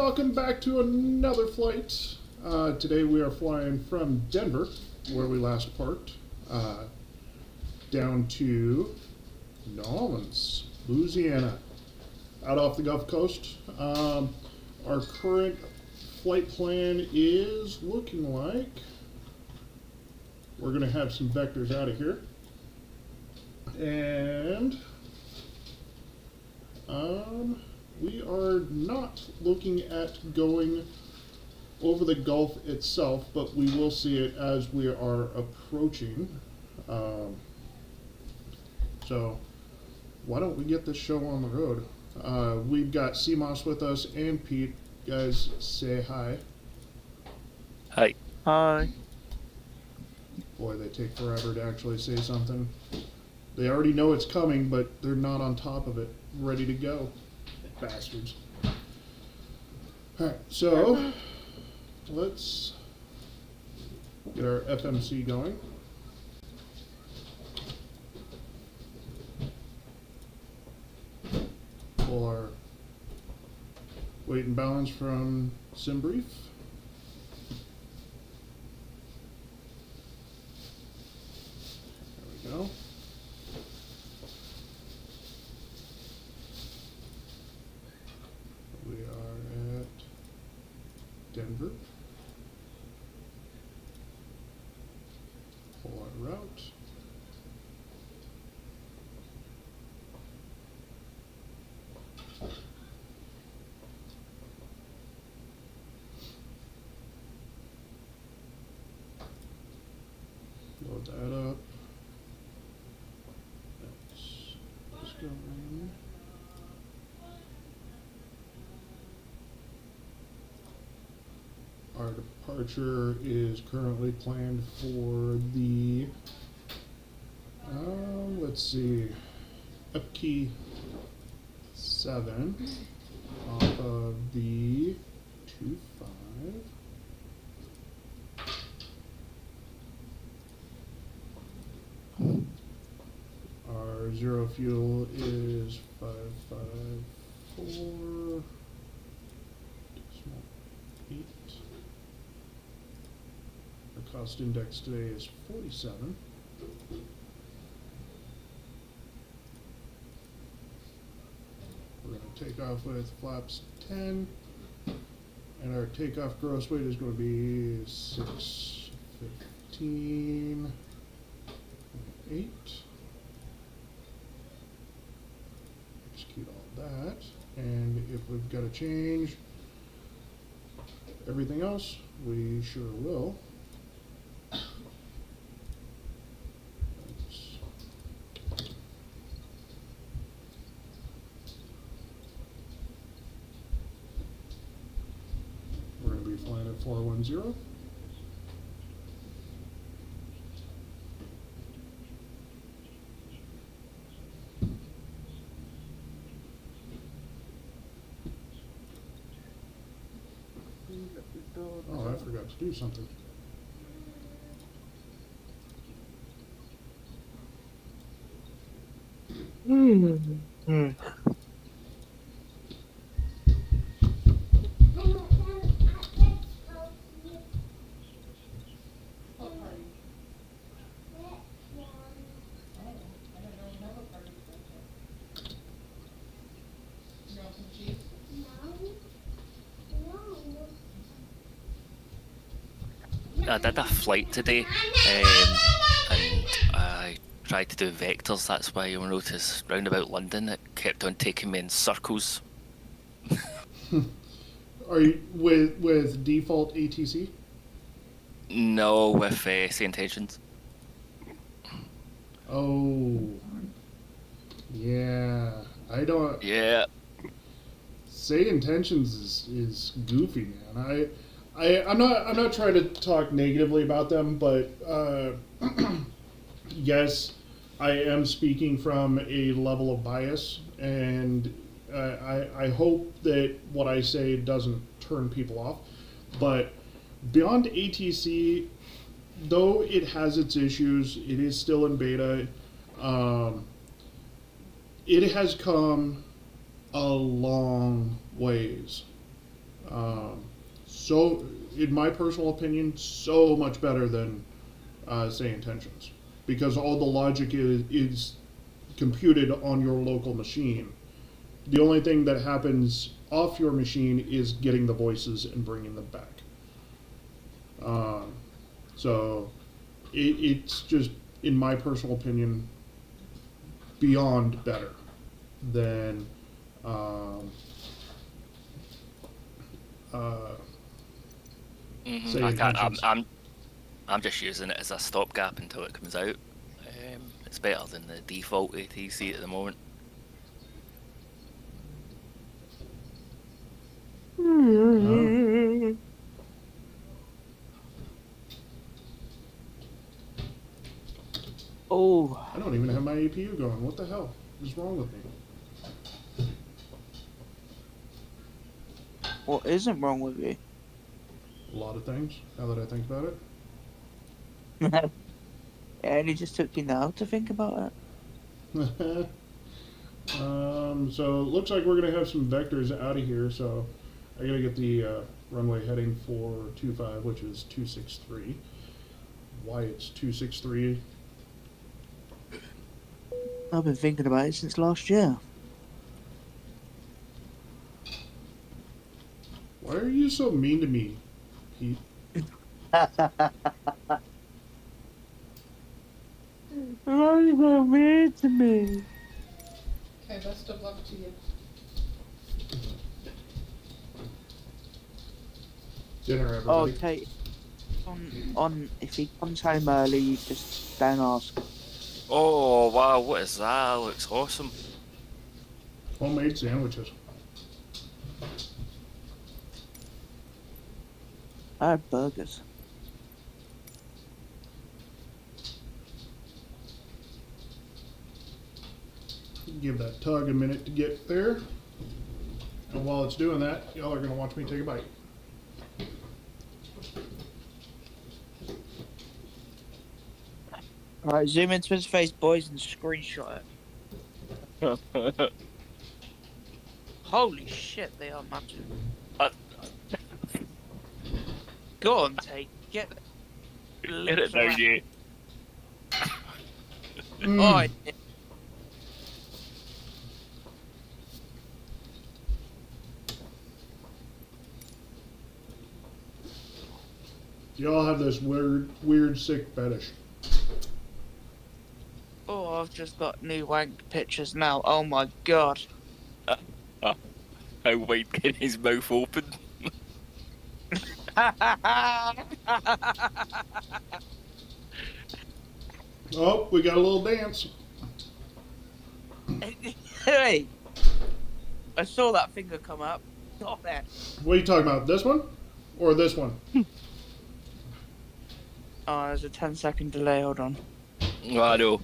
welcome back to another flight. Today we are flying from Denver, where we last parked, down to New Orleans, Louisiana, out off the Gulf Coast. Our current flight plan is looking like we're going to have some vectors out of here. And we are not looking at going over the Gulf itself, but we will see it as we are approaching. So why don't we get this show on the road? We've got CMOS with us and Pete. Guys, say hi. Hi. Hi. Boy, they take forever to actually say something. They already know it's coming, but they're not on top of it, ready to go. Bastards. Alright, so let's get our FMC going. Pull our weight and balance from SimBrief. There we go. We are at Denver. Pull our route. Load that up. Let's go in. Our departure is currently planned for the, let's see, Upkey 7 off of the 25. Our zero fuel is 554. 8. Our cost index today is 47. We're going to take off with flaps 10, and our takeoff gross weight is going to be 615.8. Execute all that, and if we've got to change everything else, we sure will. We're going to be flying at 410. Oh, I forgot to do something. I did a flight today, and I tried to do vectors. That's why you'll notice round about London it kept on taking me in circles. Are you with default ATC? No, with St. Engines. Oh, yeah. I don't. Yeah. Say intentions is goofy, man. I'm not trying to talk negatively about them, but yes, I am speaking from a level of bias, and I hope that what I say doesn't turn people off. But beyond ATC, though it has its issues, it is still in beta. It has come a long ways. So, in my personal opinion, so much better than, say, intentions. Because all the logic is computed on your local machine. The only thing that happens off your machine is getting the voices and bringing them back. So it's just, in my personal opinion, beyond better than say I can't, intentions. I'm just using it as a stopgap until it comes out. It's better than the default ATC at the moment. Oh, Oh, I don't even have my APU going. What the hell is wrong with me? what isn't wrong with you? A lot of things, now that I think about it. It only just took you now to think about it. So it looks like we're gonna have some vectors out of here. So I gotta get the runway heading for 25, which is 263. Why it's 263? I've been thinking about it since last year. Why are you so mean to me, Pete? Why are you so mean to me? Okay, best of luck to you. Dinner, Oh, everybody. Kate, on if he comes home early, you just don't ask. Oh wow, what is that? That looks awesome. Homemade sandwiches. I had burgers. Give that tug a minute to get there. And while it's doing that, y'all are gonna watch me take a bite. Alright, zoom into his face, boys, and screenshot it. Holy shit, they are massive. Uh, Go on, Tate. Get the Get it now, you. Oh, yeah. Y'all have this weird, sick fetish. Oh, I've just got new wank pictures now. Oh my god. How wide can his mouth open? Oh, we got a little dance. Hey, I saw that finger come up. Stop it. What are you talking about? This one? Or this one? Oh, there's a 10-second delay. Hold on. I know.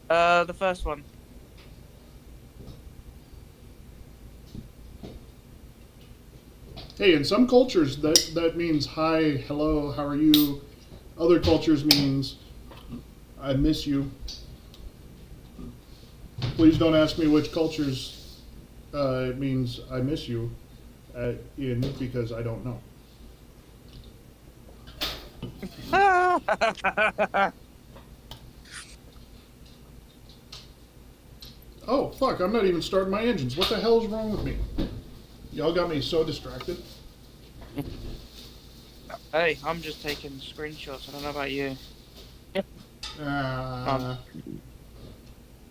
The first one. Hey, in some cultures that means hi, hello, how are you? Other cultures means I miss you. Please don't ask me which cultures it means I miss you in, because I don't know. Oh, fuck, I'm not even starting my engines. What the hell is wrong with me? Y'all got me so distracted. Hey, I'm just taking screenshots. I don't know about you.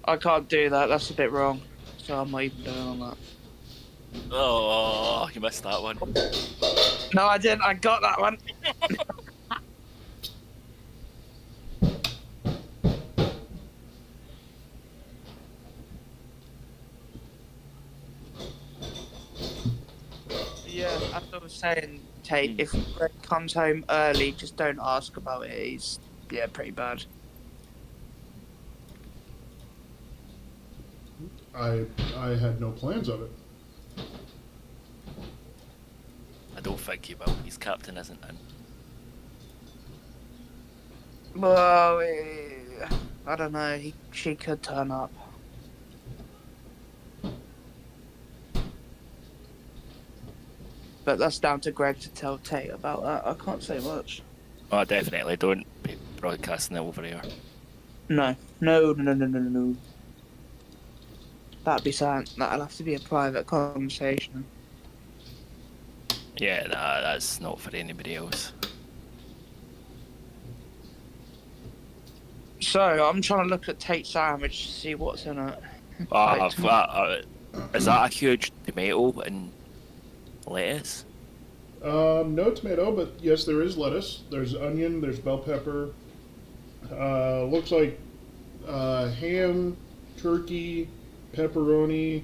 I can't do that. That's a bit wrong. So I'm not even doing on that. Oh, you missed that one. No, I didn't. I got that one. Yeah, as I was saying, Tate, if Greg comes home early, just don't ask about it. He's, yeah, pretty bad. I had no plans of it. I don't think he will. His captain isn't in. Well, I don't know. She could turn up. but that's down to Greg to tell Tate about that. I can't say much. Oh, definitely don't be broadcasting it over here. No. That'd be something. That'll have to be a private conversation. Yeah, nah, that's not for anybody else. So I'm trying to look at Tate's sandwich to see what's in it. Is that a huge tomato and lettuce? No tomato, but yes, there is lettuce. There's onion. There's bell pepper. Looks like ham, turkey, pepperoni,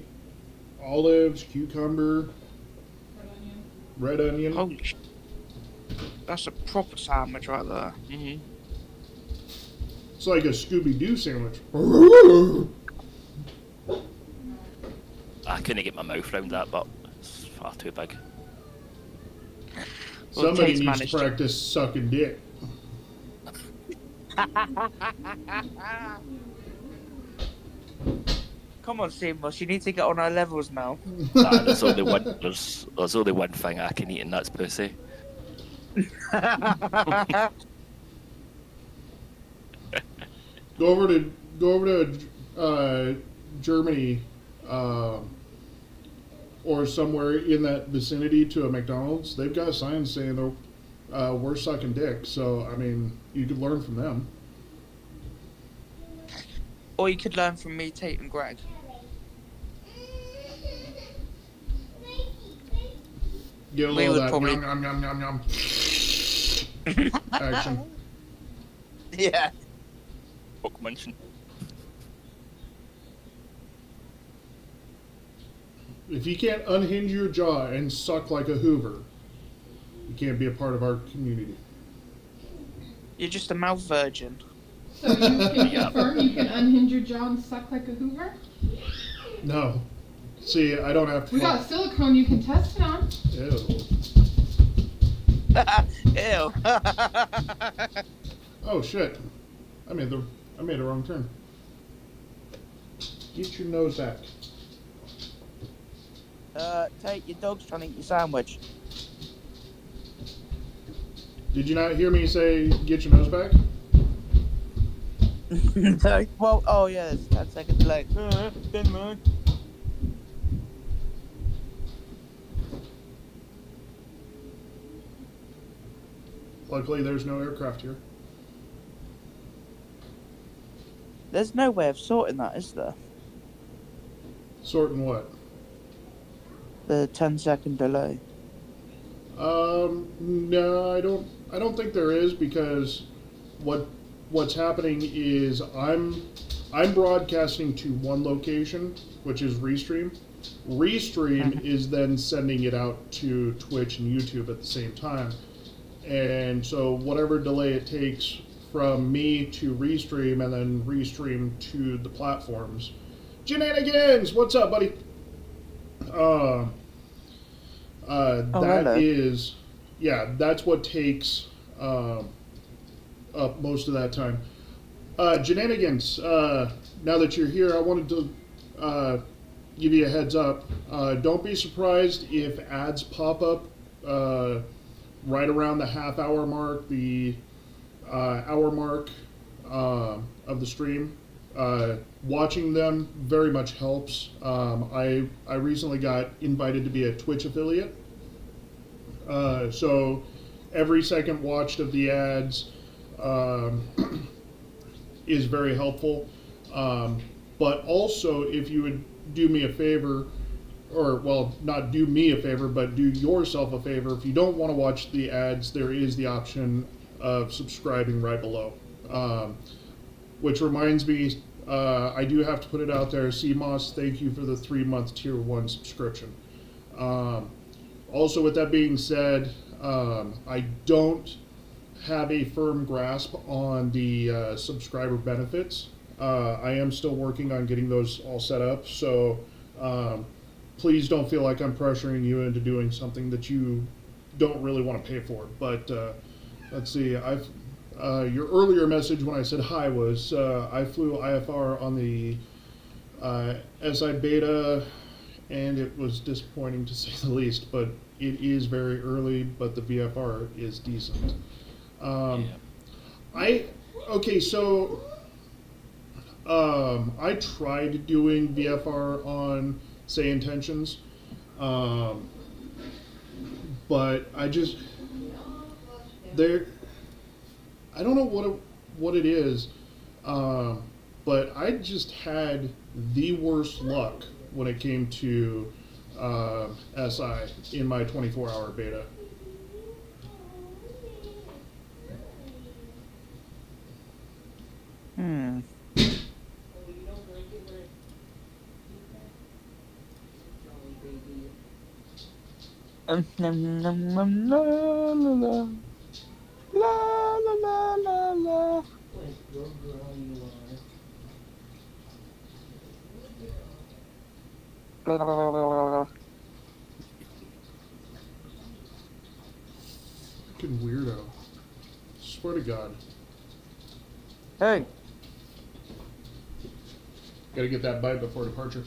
olives, cucumber, red onion. Holy sh! That's a proper sandwich right there. Mm-hmm. It's like a Scooby-Doo sandwich. I couldn't get my mouth around that, but it's far too big. Well, Somebody Tate's needs to managed to- practice sucking dick. Come on, Seamless, you need to get on our levels now. Nah, there's only one thing I can eat, and that's pussy. Go over to Germany, or somewhere in that vicinity to a McDonald's. They've got signs saying we're sucking dick. So I mean, you could learn from them. Or you could learn from me, Tate, and Greg. Get a We little would of that probably- yum yum yum yum yum action. Yeah. Book munching. If you can't unhinge your jaw and suck like a Hoover, you can't be a part of our community. You're just a mouth virgin. So you can confirm you can unhinge your jaw and suck like a Hoover? No. See, I don't have to. We got silicone you can test it on. Ew. Ew. Oh shit! I made a wrong turn. Get your nose back. Tate, your dog's trying to eat your sandwich. Did you not hear me say get your nose back? Well, oh yeah, there's a 10-second delay. Luckily, there's no aircraft here. There's no way of sorting that, is there? Sorting what? The 10-second delay. No, I don't think there is, because what's happening is I'm broadcasting to one location, which is Restream. Restream is then sending it out to Twitch and YouTube at the same time. And so whatever delay it takes from me to Restream and then Restream to the platforms. Shenanigans! What's up, buddy? Hello. That's what takes up most of that time. Shenanigans, now that you're here, I wanted to give you a heads up. Don't be surprised if ads pop up right around the half-hour mark, the hour mark of the stream. Watching them very much helps. I recently got invited to be a Twitch affiliate. So every second watched of the ads is very helpful. But also, if you would do me a favor, or, well, not do me a favor, but do yourself a favor. If you don't want to watch the ads, there is the option of subscribing right below. Which reminds me, I do have to put it out there. CMOS, thank you for the 3-month Tier 1 subscription. Also, with that being said, I don't have a firm grasp on the subscriber benefits. I am still working on getting those all set up, so please don't feel like I'm pressuring you into doing something that you don't really want to pay for. But let's see, your earlier message when I said hi was I flew IFR on the SI Beta and it was disappointing to say the least. But it is very early, but the VFR is decent. Yeah. Okay, so I tried doing VFR on Say Intentions, but I just there. I don't know what it is, but I just had the worst luck when it came to SI in my 24-hour beta. Hmm. Nom, nom, nom, la, la, la. La, la, la, la, la. La, la, la, la, la, la. Fucking weirdo. Swear to God. Hey, Gotta get that bite before departure.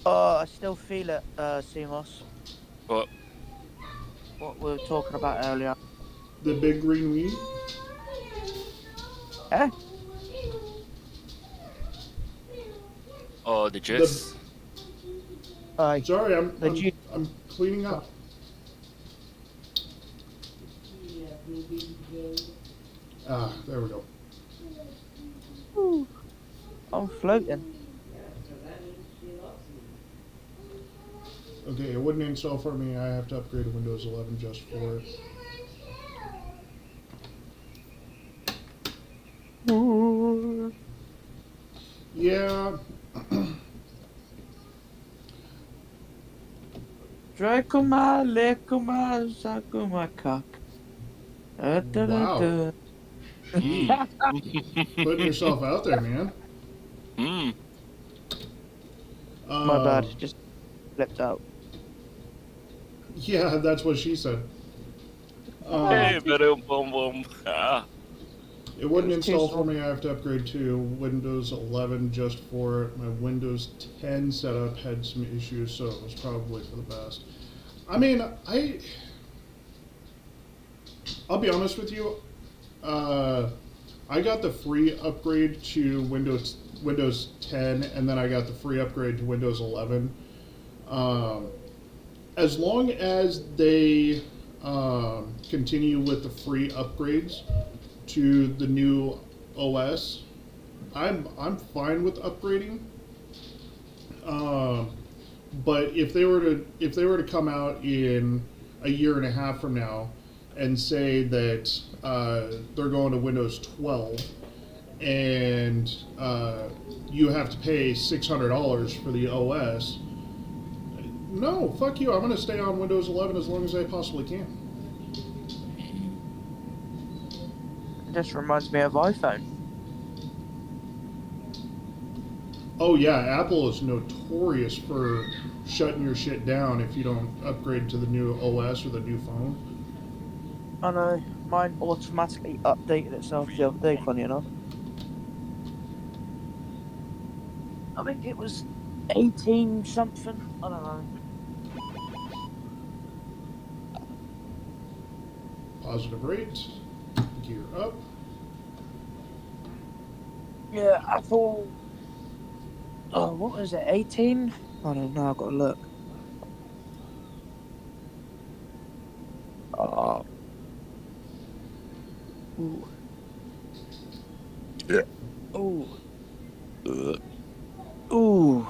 I still feel it, Simos. But What we were talking about earlier. The big green weed? Eh? oh, the juice. Sorry, The juice. I'm cleaning up. Ah, there we go. Ooh, I'm floating. Okay, it wouldn't install for me. I have to upgrade to Windows 11 just for it. Ooh. Yeah. Dracoma, Lekoma, Zakuma, Cock. Wow. Putting yourself out there, man. Mm. My bad, Um, just flipped out. Yeah, that's what she said. Hey, boom, boom, boom. Ah. It wouldn't It was too install for small. me. I have to upgrade to Windows 11 just for it. My Windows 10 setup had some issues, so it was probably for the best. I mean, I'll be honest with you. I got the free upgrade to Windows 10, and then I got the free upgrade to Windows 11. As long as they continue with the free upgrades to the new OS, I'm fine with upgrading. But if they were to come out in a year and a half from now and say that they're going to Windows 12 and you have to pay $600 for the OS, no, fuck you. I'm going to stay on Windows 11 as long as I possibly can. It just reminds me of iPhone. Oh yeah, Apple is notorious for shutting your shit down if you don't upgrade to the new OS or the new phone. I know, mine automatically updated itself the other day, funny enough. I think it was 18 something. I don't know. Positive rate, gear up. Yeah, Apple. Oh, what was it? 18? I don't know. I've got to look. Oh. Ooh. Yeah. Ooh. Ooh.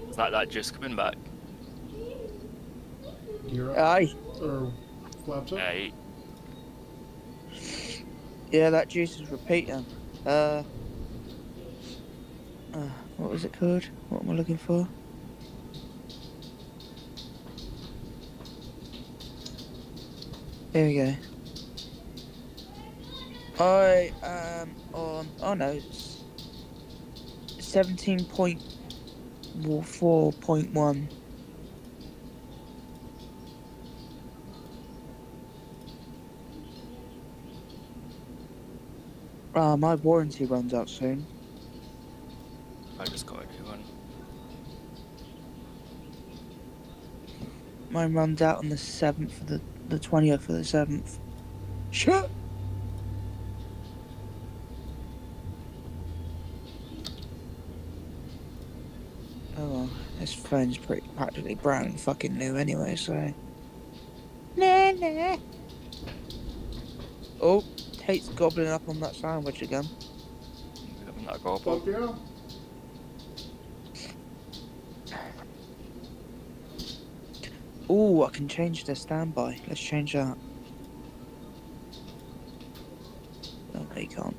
Is that juice coming back? Gear up. Aye. Or flaps up. Right. Yeah, that juice is repeating. What was it called? What am I looking for? Here we go. I am on. Oh no, it's 17.4.1. My warranty runs out soon. I just got a new one. Mine runs out on the 7th of the 20th of the 7th. Shut. Oh well, this phone's practically brand and fucking new anyway, so. Nah. Oh, Tate's gobbling up on that sandwich again. Having that gobble. Fuck yeah. Oh, I can change the standby. Let's change that. Oh, no, you can't.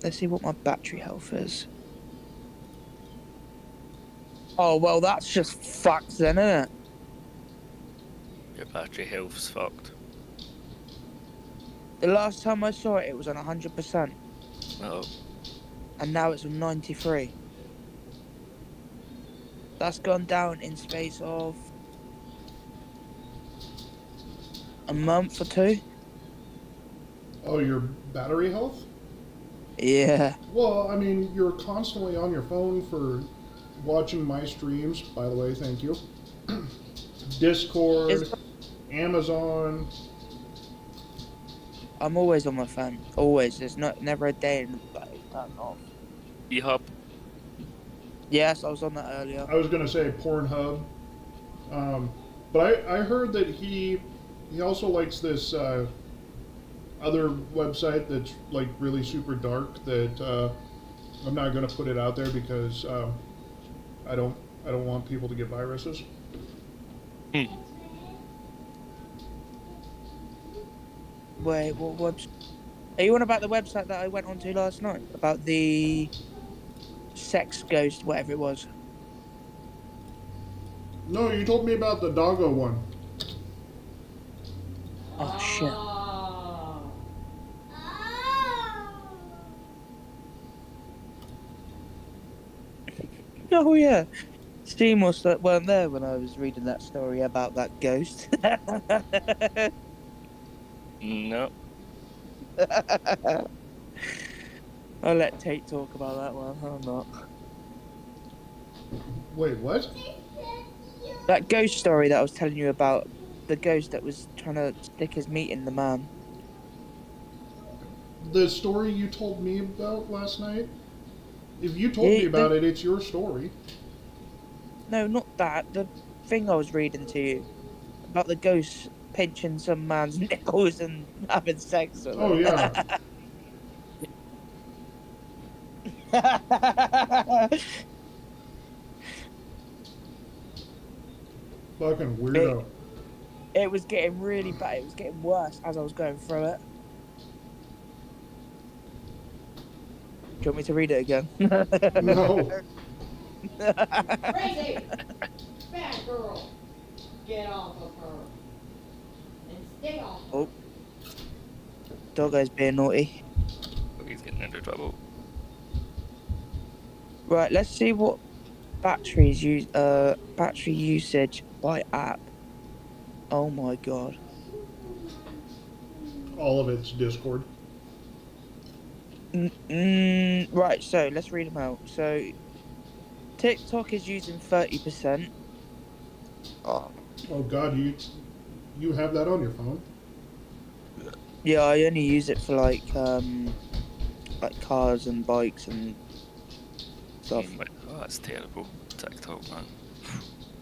Let's see what my battery health is. Oh, well, that's just fucked then, isn't it? Your battery health's fucked. The last time I saw it, it was on 100%. Oh, And now it's on 93. That's gone down in space of a month or two. Oh, your battery health? Yeah. Well, I mean, you're constantly on your phone for watching my streams, by the way, thank you. Discord, It's- Amazon. I'm always on my phone. Always. There's never a day in that it's turned off. E-Hub. Yes, I was on that earlier. I was gonna say Pornhub, but I heard that he also likes this other website that's like really super dark. That I'm not gonna put it out there because I don't want people to get viruses. Wait, what website? Are you on about the website that I went onto last night? About the sex ghost, whatever it was. No, you told me about the doggo one. Oh, shit. Oh, yeah. Steam weren't there when I was reading that story about that ghost. No. I'll let Tate talk about that one. I'm not. Wait, what? That ghost story that I was telling you about, the ghost that was trying to stick his meat in the man. The story you told me about last night? If you told me about it, it's your story. No, not that. The thing I was reading to you about the ghost pinching some man's nipples and having sex with him. Oh, yeah. Fucking weirdo. It was getting really bad. It was getting worse as I was going through it. Do you want me to read it again? No. Crazy! Bad girl! Get off of her. And stay off her. Oh. Doggo's being naughty. Oh, he's getting into trouble. Right, let's see what battery usage by app. Oh my god. All of it's Discord. Right, so let's read them out. So TikTok is using 30%. Oh god, you have that on your phone? Yeah, I only use it for like cars and bikes and stuff. Oh, that's terrible. TikTok, man.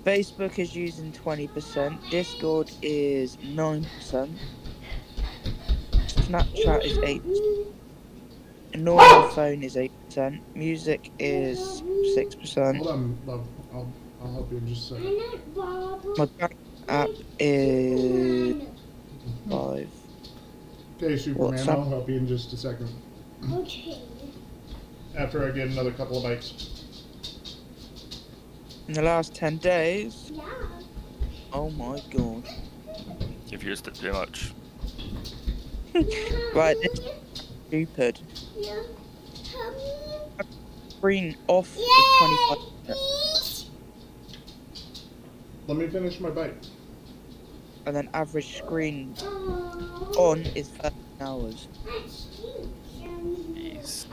Facebook is using 20%. Discord is 9%. Snapchat is 8%. A normal phone is 8%. Music is 6%. Hold on, love. I'll help you in just a second. My bank app is 5. Okay, Superman, What's I'll up? help you in just a second. Okay. After I get another couple of bites. In the last 10 days, Yeah. oh my god. You've used it too much. Right, this is stupid. Yeah. Screen off is 25%. Let me finish my bite. And then average screen on is 13 hours. Jeez.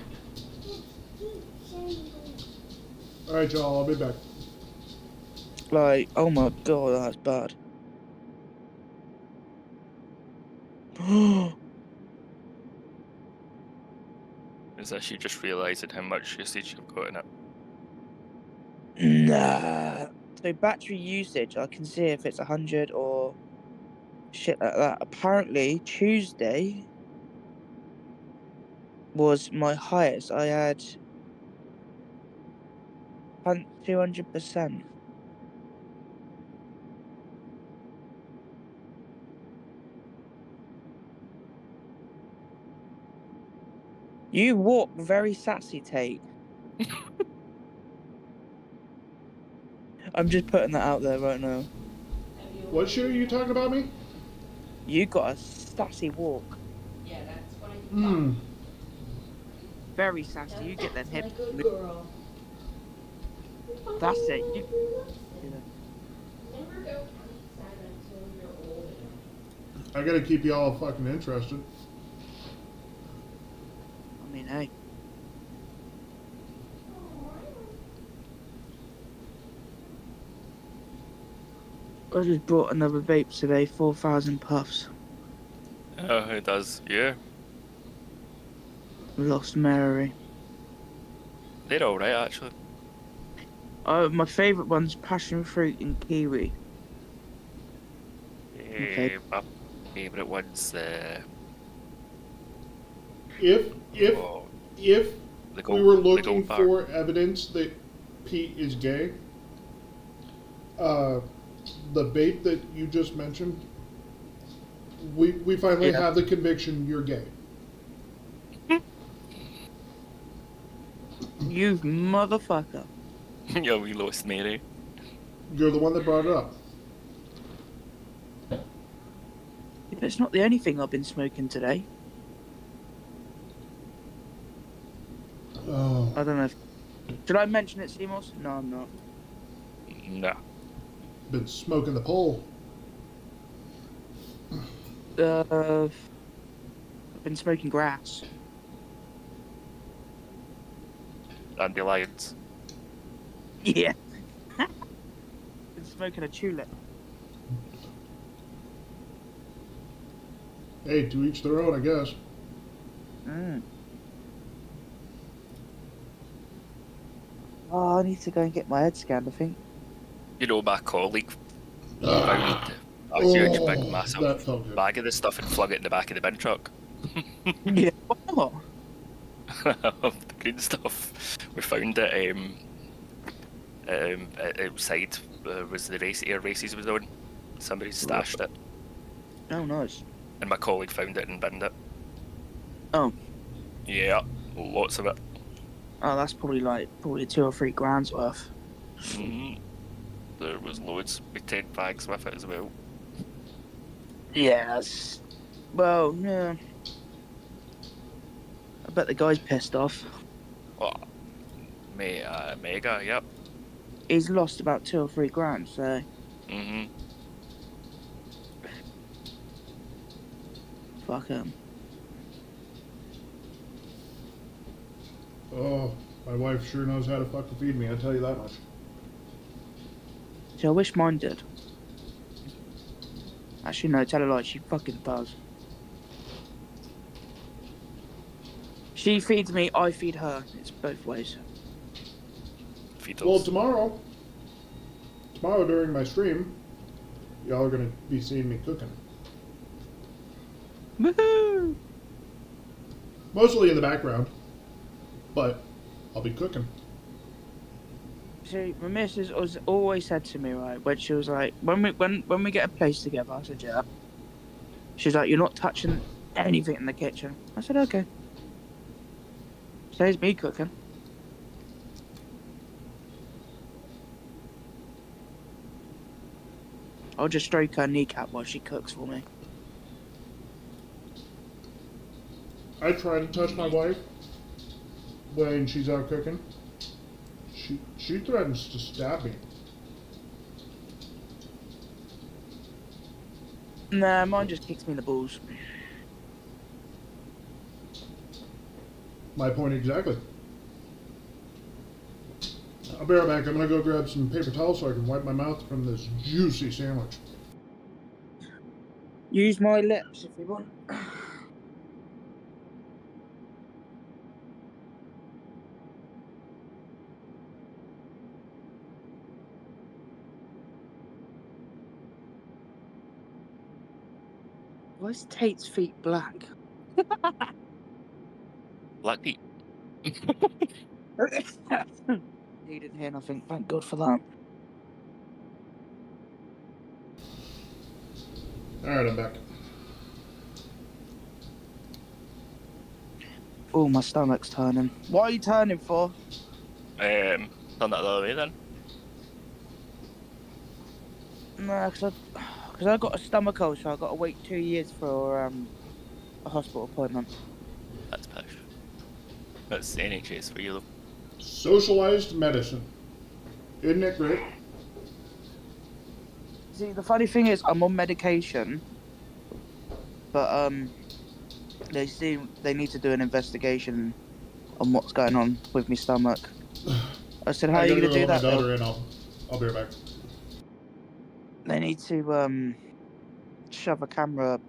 Alright, y'all, I'll be back. Like, oh my god, that's bad. Is this you just realising how much usage you've got in it? Nah. So battery usage, I can see if it's 100 or shit like that. Apparently, Tuesday was my highest. I had 200%. You walk very sassy, Tate. I'm just putting that out there right now. What shit are you talking about me? You got a sassy walk. Yeah, that's what I thought. Hmm. Very sassy. You get them That's hips. my good girl. That's it. You... Never go outside until you're old enough. I gotta keep y'all fucking interested. I mean, hey. I just brought another vape today, 4,000 puffs. Oh, it does, yeah. Lost Mary. They're alright, actually. My favourite one's passion fruit and kiwi. Okay. My favourite one's If the we gold, were the looking gold bar. for evidence that Pete is gay, the vape that you just mentioned, we finally Yeah. have the conviction you're gay. You motherfucker. Yo, we lost Mary. You're the one that brought it up. But it's not the only thing I've been smoking today. Oh, I don't know if... Should I mention it, Seamos? No, I'm not. Nah. been smoking the pole. I've been smoking grass. Dandelions. Yeah. Been smoking a tulip. Hey, to each their own, I guess. Oh, I need to go and get my head scanned, I think. You know, my colleague Ah. found a huge, big, Oh, that massive felt good. bag of this stuff and flung it in the back of the bin truck. Yeah. What? The green stuff. We found it outside was the air races was on. Somebody stashed it, Oh, nice. and my colleague found it and binned it. Oh. Yeah, lots of it. Oh, that's probably 2 or 3 grand's worth. There was loads with 10 bags with it as well. Yes. Well, yeah. I bet the guy's pissed off. Oh, mega, yep. He's lost about 2 or 3 grand, so fuck him. Oh, my wife sure knows how to fucking feed me, I'll tell you that much. See, I wish mine did. Actually, no, tell a lie, she fucking does. She feeds me, I feed her. It's both ways. Feed Well, us. tomorrow during my stream, y'all are gonna be seeing me cooking. Woohoo! Mostly in the background, but I'll be cooking. See, my missus was always said to me, right, when she was like, when we get a place together, I said, yeah. She's like, you're not touching anything in the kitchen. I said, okay. So here's me cooking. I'll just stroke her kneecap while she cooks for me. I try to touch my wife when she's out cooking. She threatens to stab me. Nah, mine just kicks me in the balls. My point exactly. I'll be right back. I'm gonna go grab some paper towels so I can wipe my mouth from this juicy sandwich. Use my lips if you want. Why is Tate's feet black? Black Pete. He didn't hear nothing. Thank God for that. Alright, I'm back. Oh, my stomach's turning. What are you turning for? Turn that the other way then. Nah, because I got a stomach ulcer, so I got to wait 2 years for a hospital appointment. That's push. That's NHS for you though. Socialized medicine. Isn't it great? See, the funny thing is, I'm on medication, but they need to do an investigation on what's going on with my stomach. I said, "How are you gonna do that?" My daughter in. I'll be right back. They need to shove a camera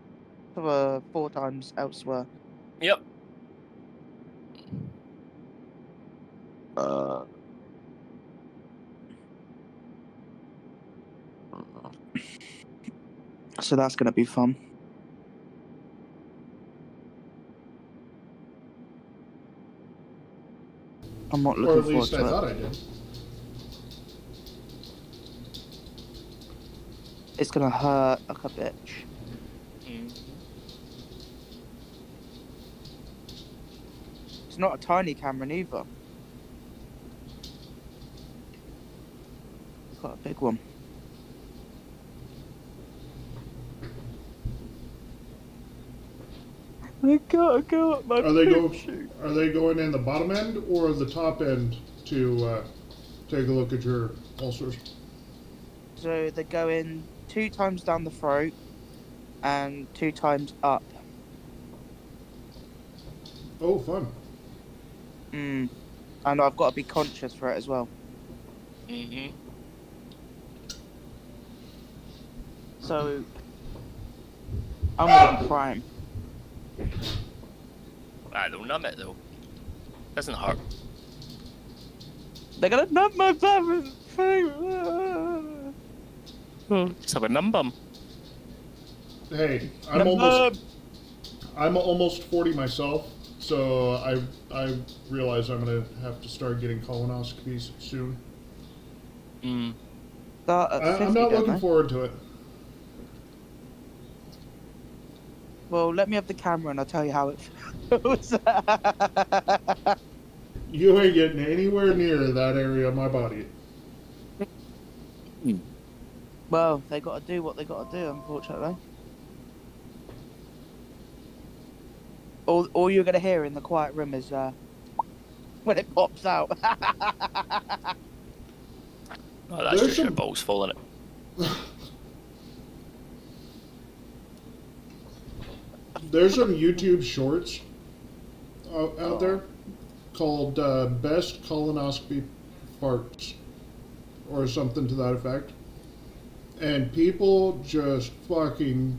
4 times elsewhere. Yep. So that's gonna be fun. I'm not Or looking at forward least I to thought it. I did. It's gonna hurt like a bitch. It's not a tiny camera neither. It's got a big one. I gotta go at my Are they going in the bottom end or the top end to take a look at your ulcers? So they go in 2 times down the throat and 2 times up. Oh, fun. And I've got to be conscious for it as well. Mm-hmm. So I'm gonna be crying. They'll numb it though. Doesn't hurt. They're gonna numb my parents. Just have a numb bum. Hey, I'm almost 40 myself, so I realize I'm gonna have to start getting colonoscopies soon. Start at 50, I'm not don't looking they? forward to it. Well, let me have the camera and I'll tell you how it feels. You ain't getting anywhere near that area of my body. Well, they got to do what they got to do, unfortunately. All you're gonna hear in the quiet room is when it pops out. Oh, that's just your balls full in it. There's some YouTube shorts out there called Best Colonoscopy Farts or something to that effect. And people just fucking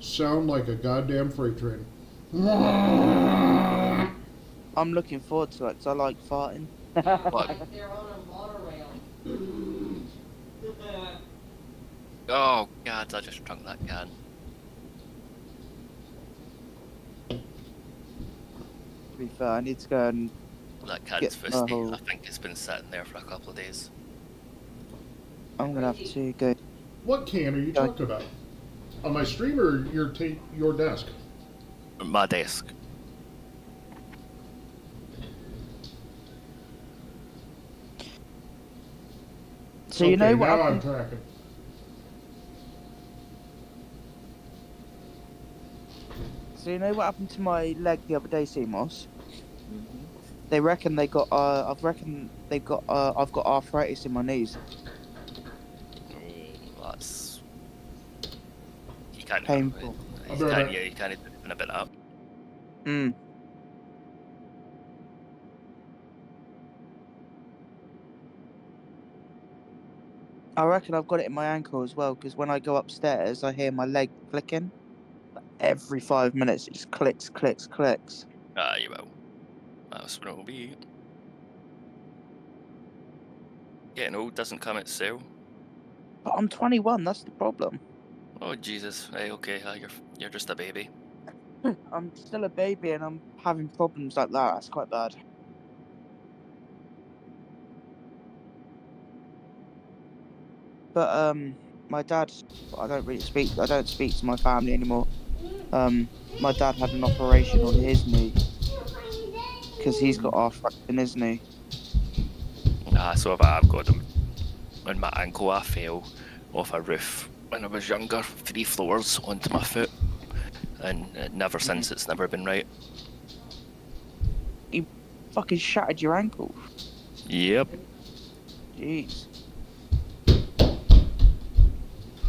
sound like a goddamn freight train. I'm looking forward to it because I like farting. What? They're on a monorail. Oh god, I just drunk that can. To be fair, I need to go and That can's Get fusty. the- I think it's been sitting there for a couple of days. I'm gonna have to go. What can are you talking about? On my stream or your desk? My desk. So you know what now I'm happened? tracking. So you know what happened to my leg the other day, Seamos? They reckon they got. I've got arthritis in my knees. That's... You can't painful. I'll be right back. Yeah, you can't do anything about that. Mm. I reckon I've got it in my ankle as well, because when I go upstairs, I hear my leg clicking. Every 5 minutes, it just clicks, clicks, clicks. Ah, you will. That's what it'll be. Getting old doesn't come at sale. But I'm 21, that's the problem. Oh Jesus! Hey, okay, you're just a baby. I'm still a baby and I'm having problems like that. That's quite bad. But my dad, I don't speak to my family anymore. My dad had an operation on his knee because he's got arthritis in his knee. So have I. I've got them on my ankle. I fell off a roof when I was younger, 3 floors onto my foot, and never since it's never been right. You fucking shattered your ankle. Yep. Jeez.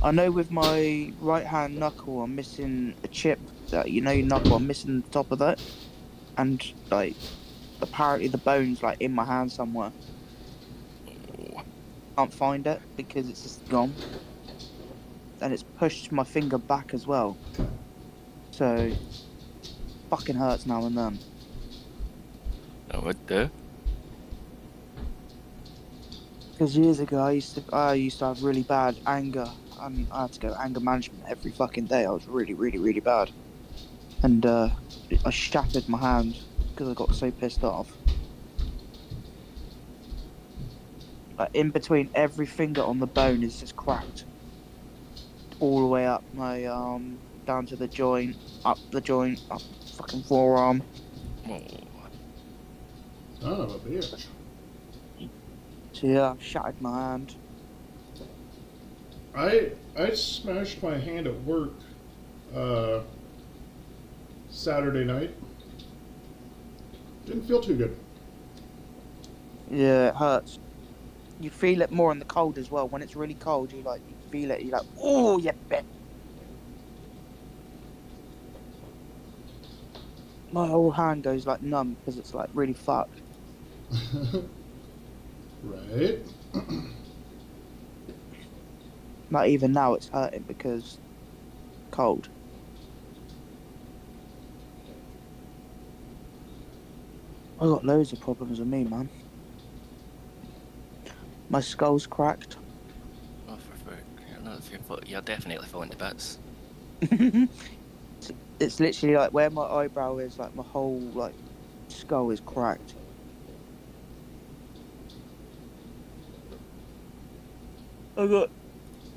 I know with my right hand knuckle, I'm missing a chip. Your knuckle, I'm missing the top of that, and like apparently the bone's like in my hand somewhere. Can't find it because it's just gone, and it's pushed my finger back as well. So, fucking hurts now and then. That would do. Because years ago, I used to have really bad anger, and I had to go anger management every fucking day. I was really, really, really bad, and I shattered my hand because I got so pissed off. Like in between every finger on the bone is just cracked, all the way up my arm, down to the joint, up fucking forearm. Oh. Son of a bitch. So yeah, I've shattered my hand. I smashed my hand at work Saturday night. Didn't feel too good. Yeah, it hurts. You feel it more in the cold as well. When it's really cold, you feel it. You're like, oh, you bit. My whole hand goes like numb because it's like really fucked. Right. Not even now, it's hurting because cold. I got loads of problems with me, man. My skull's cracked. Oh, you're definitely falling to bits. It's literally like where my eyebrow is, like my whole like skull is cracked. I got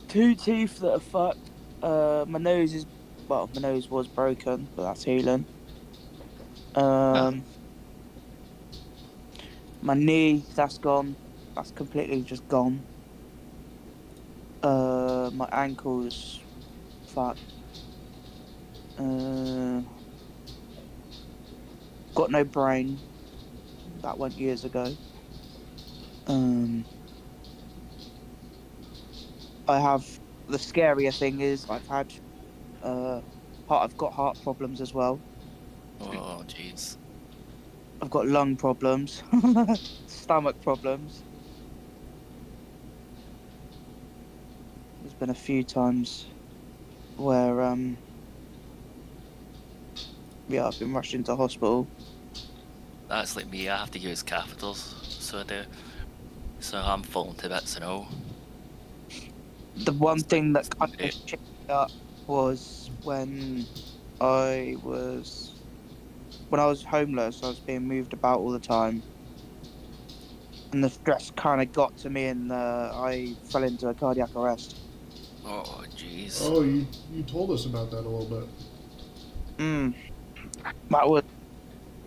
2 teeth that are fucked. My nose was broken, but that's healing. My knee, that's gone. That's completely just gone. My ankle's fucked. Got no brain. That went years ago. I have the scarier thing is I've got heart problems as well. Oh, jeez. I've got lung problems, stomach problems. There's been a few times where I've been rushed into hospital. That's like me. I have to use catheters, so I do. So I'm falling to bits and all. The one thing that kind of shit me up was when I was homeless. I was being moved about all the time, and the stress kind of got to me, and I fell into a cardiac arrest. Oh, jeez. Oh, you told us about that a little bit. That was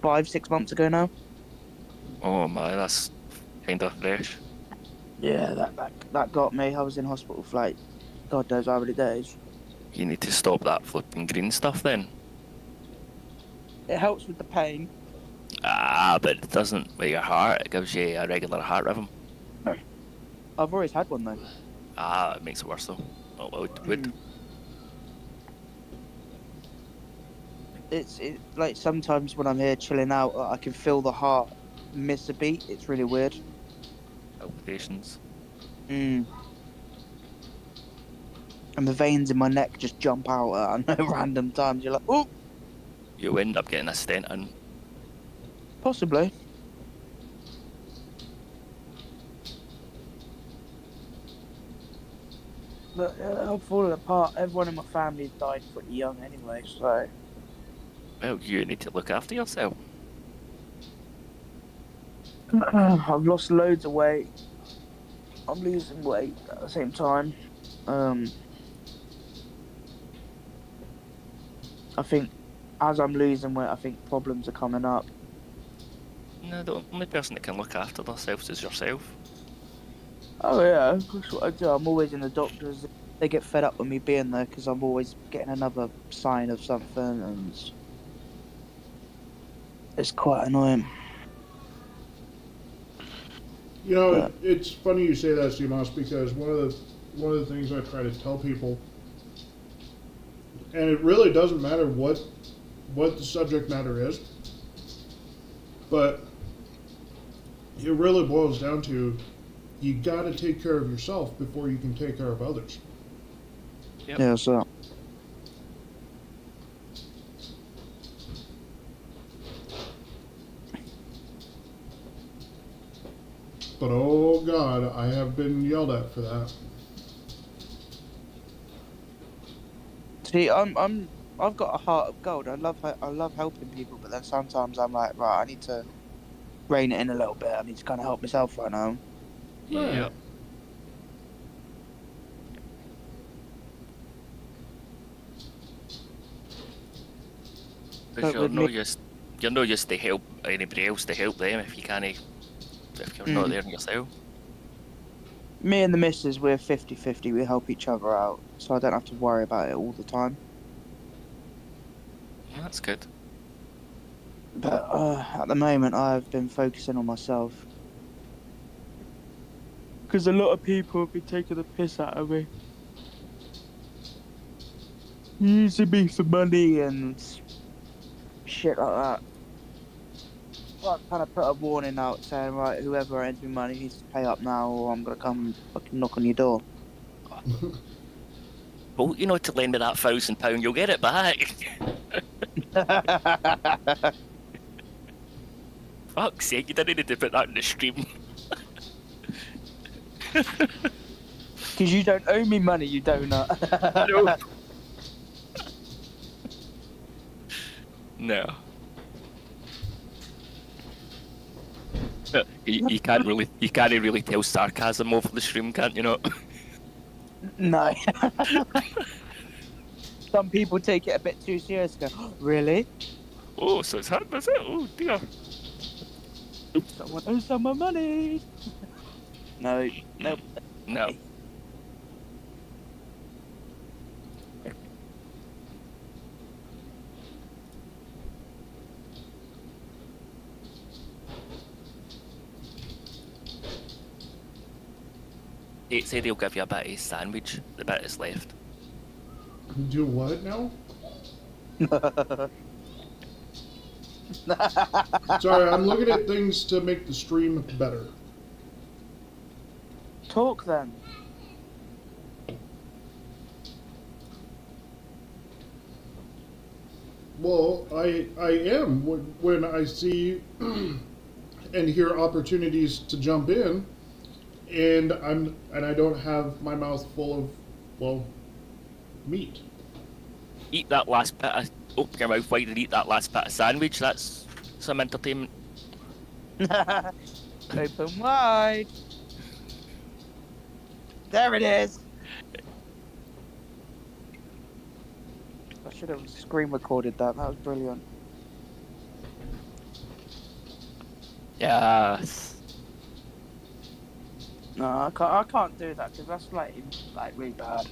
5-6 months ago now. Oh my, that's kind of fresh. Yeah, that got me. I was in hospital for like God knows how many days. You need to stop that flipping green stuff then. It helps with the pain. But it doesn't with your heart. It gives you a regular heart rhythm. I've always had one though. It makes it worse though. Oh, well, it would. like sometimes when I'm here chilling out, I can feel the heart miss a beat. It's really weird. Palpitations. Mm. And the veins in my neck just jump out at random times. You're like, oh, You end up getting a stent in. possibly. But I'm falling apart. Everyone in my family died pretty young anyway, so Well, you need to look after yourself. I've lost loads of weight. I'm losing weight at the same time. I think as I'm losing weight, I think problems are coming up. No, the only person that can look after themselves is yourself. Oh yeah, that's what I do. I'm always in the doctors. They get fed up with me being there because I'm always getting another sign of something, and it's quite annoying. You know, But- it's funny you say that, Seamoss, because one of the things I try to tell people, and it really doesn't matter what the subject matter is, but it really boils down to you got to take care of yourself before you can take care of others. Yep. Yeah, so But oh God, I have been yelled at for that. see, I've got a heart of gold. I love helping people, but then sometimes I'm like, right, I need to rein it in a little bit. I need to kind of help myself right now. Yeah. Because But you're with no me- used. You're no used to help anybody else to help them if you can't. If you're not there yourself. Me and the missus, we're 50-50. We help each other out, so I don't have to worry about it all the time. That's good. But at the moment, I've been focusing on myself. Because a lot of people have been taking the piss out of me. Using me for money and shit like that. Well, I kind of put a warning out saying, right, whoever owes me money needs to pay up now or I'm going to come fucking knock on your door. Well, you know, to lend me that £1,000, you'll get it back. Fuck's sake, you didn't need to put that in the stream. Because you don't owe me money, you donut. No. You can't really tell sarcasm over the stream, can't you? Not. No. Some people take it a bit too serious. Go, really? Oh, so it's hard, is it? Oh dear. Someone owes someone money. No, nope. No. They say they'll give you a bit of sandwich, the bit that's left. Do what now? Sorry, I'm looking at things to make the stream better. Talk then. Well, I am when I see and hear opportunities to jump in, and I don't have my mouth full of, well, meat. Eat that last bit of... Open your mouth wide and eat that last bit of sandwich. That's some entertainment. Open wide. There it is. I should have screen recorded that. That was brilliant. Yes. No, I can't do that because that's like really bad.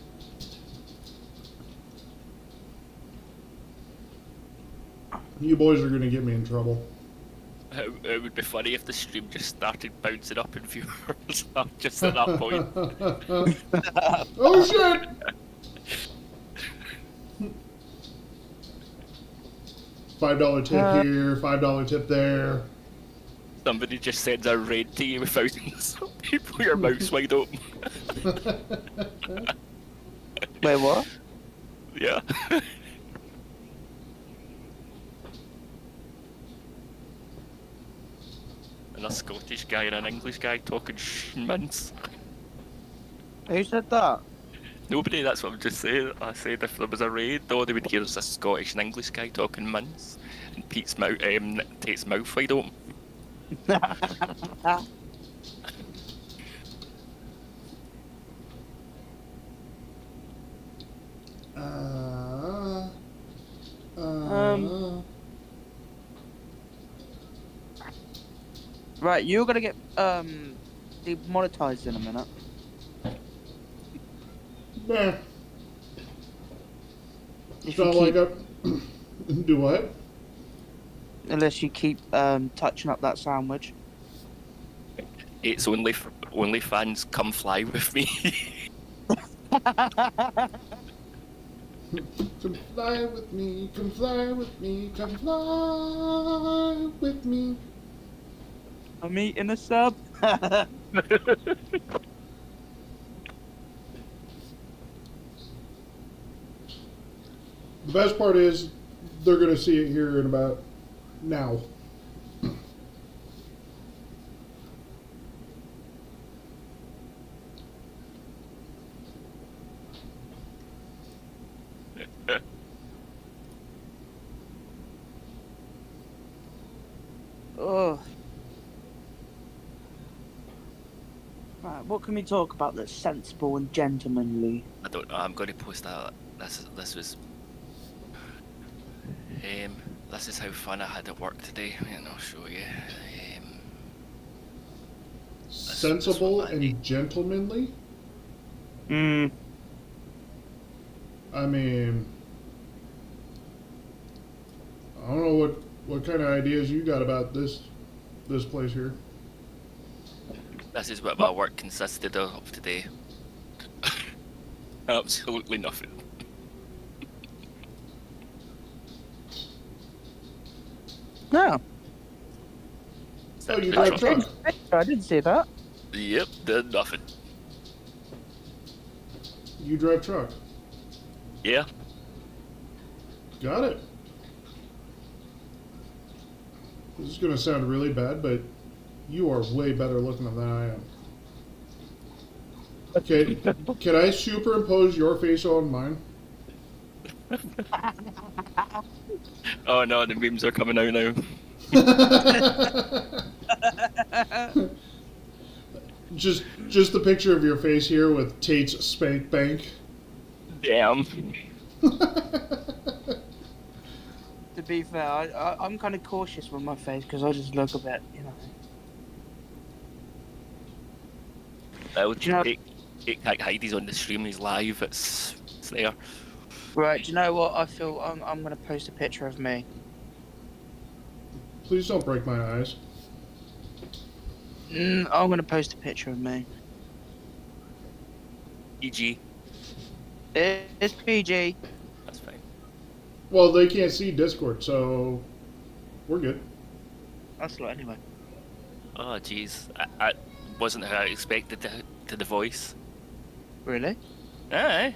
You boys are gonna get me in trouble. It would be funny if the stream just started bouncing up in viewers just at that point. Oh shit! $5 tip here, $5 tip there. Somebody just sends a raid to you with thousands of people, your mouth's wide open. Wait, what? Yeah. And a Scottish guy and an English guy talking mince. Who said that? Nobody, that's what I'm just saying. I said if there was a raid, all they would hear is a Scottish and English guy talking mince. And Tate's mouth wide open. Right, you're gonna get demonetized in a minute. Nah, If it's you not keep, like I do what? unless you keep touching up that sandwich. It's only fans come fly with me. Come fly with me, come fly with me, come fly with me. I'm eating a sub. The best part is they're gonna see it here in about now. Oh. Right, what can we talk about that's sensible and gentlemanly? I don't know. I'm going to post that. This was. This is how fun I had at work today, and I'll show you. Sensible this one, Andy. and gentlemanly? Hmm. I mean, I don't know what kind of ideas you got about this place here. This is what my work consisted of today. Absolutely nothing. No, Oh, you Simply drive trucking. truck. I didn't see that. Yep, did nothing. You drive truck. Yeah. Got it. This is gonna sound really bad, but you are way better looking than I am. Okay, can I superimpose your face on mine? Oh no, the memes are coming out now. just the picture of your face here with Tate's spank bank. Damn. To be fair, I'm kind of cautious with my face because I just look a bit, you know. I'll Do you know- take Heidi's on the stream. He's live. It's there. Right, do you know what? I feel I'm going to post a picture of me. Please don't break my eyes. I'm going to post a picture of me. EG. It's PG. That's fine. Well, they can't see Discord, so we're good. That's lot anyway. Oh jeez, I wasn't how I expected to the voice. Really? Aye.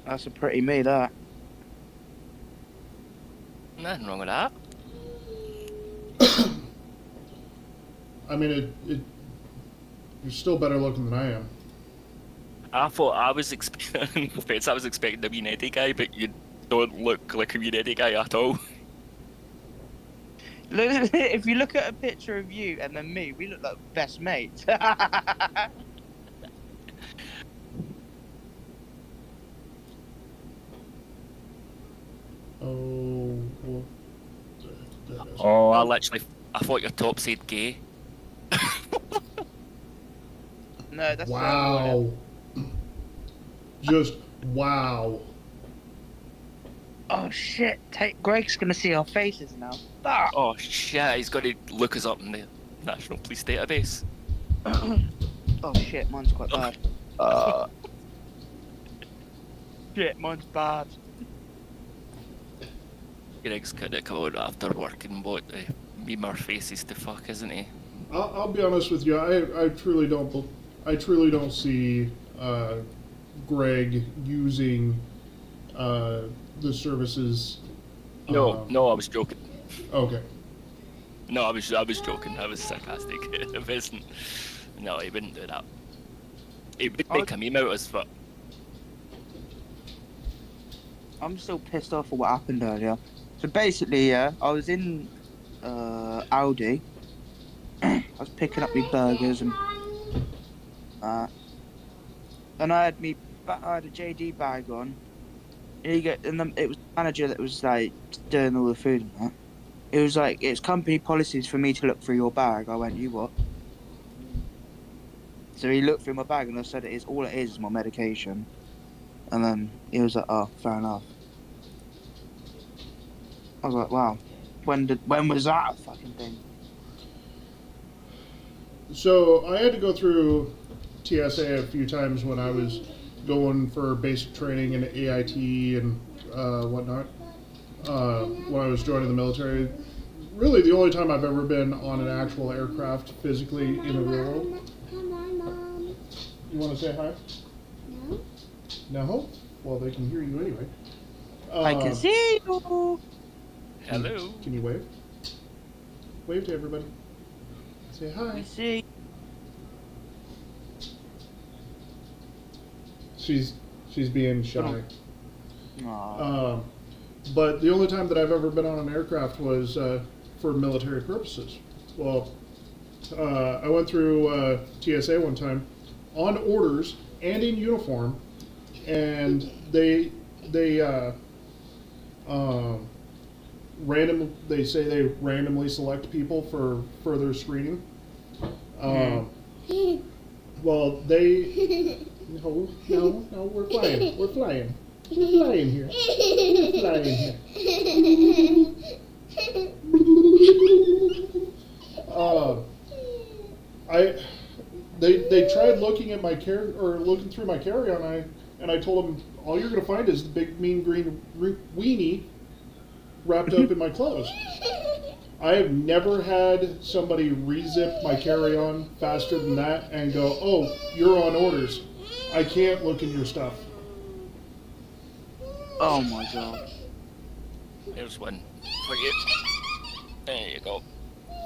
That's a pretty me, that. Nothing wrong with that. I mean, you're still better looking than I am. I thought I was expecting. I was expecting a wee Eddie guy, but you don't look like a wee Eddie guy at all. If you look at a picture of you and then me, we look like best mates. Oh, well, Oh, I thought your top said gay. No, that's wow. Just wow. Oh shit! Greg's gonna see our faces now. Fuck. Oh shit, he's got to look us up in the National Police Database. Oh shit, mine's quite bad. shit, mine's bad. Greg's kind of come out after work and what meme our faces to fuck, isn't he? I'll be honest with you. I truly don't see Greg using the services. No, I was joking. Okay. No, I was joking. I was sarcastic. It isn't. No, he wouldn't do that. He would make a meme out of us, but I'm still pissed off at what happened earlier. So basically, yeah, I was in Aldi. I was picking up my burgers and and I had a JD bag on. And it was the manager that was like doing all the food and that. It was like, it's company policies for me to look through your bag. I went, you what? So he looked through my bag and I said, all it is my medication. And then he was like, oh, fair enough. I was like, wow, when was that a fucking thing? So I had to go through TSA a few times when I was going for basic training in AIT and whatnot. When I was joining the military, really the only time I've ever been on an actual aircraft physically in the real world. Come on, Mom. You want to say hi? No. No? Well, they can hear you anyway. I can see you. hello. Can you wave? Wave to everybody. Say hi. I see. She's being shy. Aw. But the only time that I've ever been on an aircraft was for military purposes. Well, I went through TSA one time on orders and in uniform, and they randomly select people for further screening. Well, no, we're flying. We're flying. We're flying here. We're flying here. They tried looking at my looking through my carry-on, and I told them all you're gonna find is the big mean green weenie wrapped up in my clothes. I have never had somebody re-zip my carry-on faster than that and go, oh, you're on orders. I can't look in your stuff. Oh my god. Here's one for you. There you go.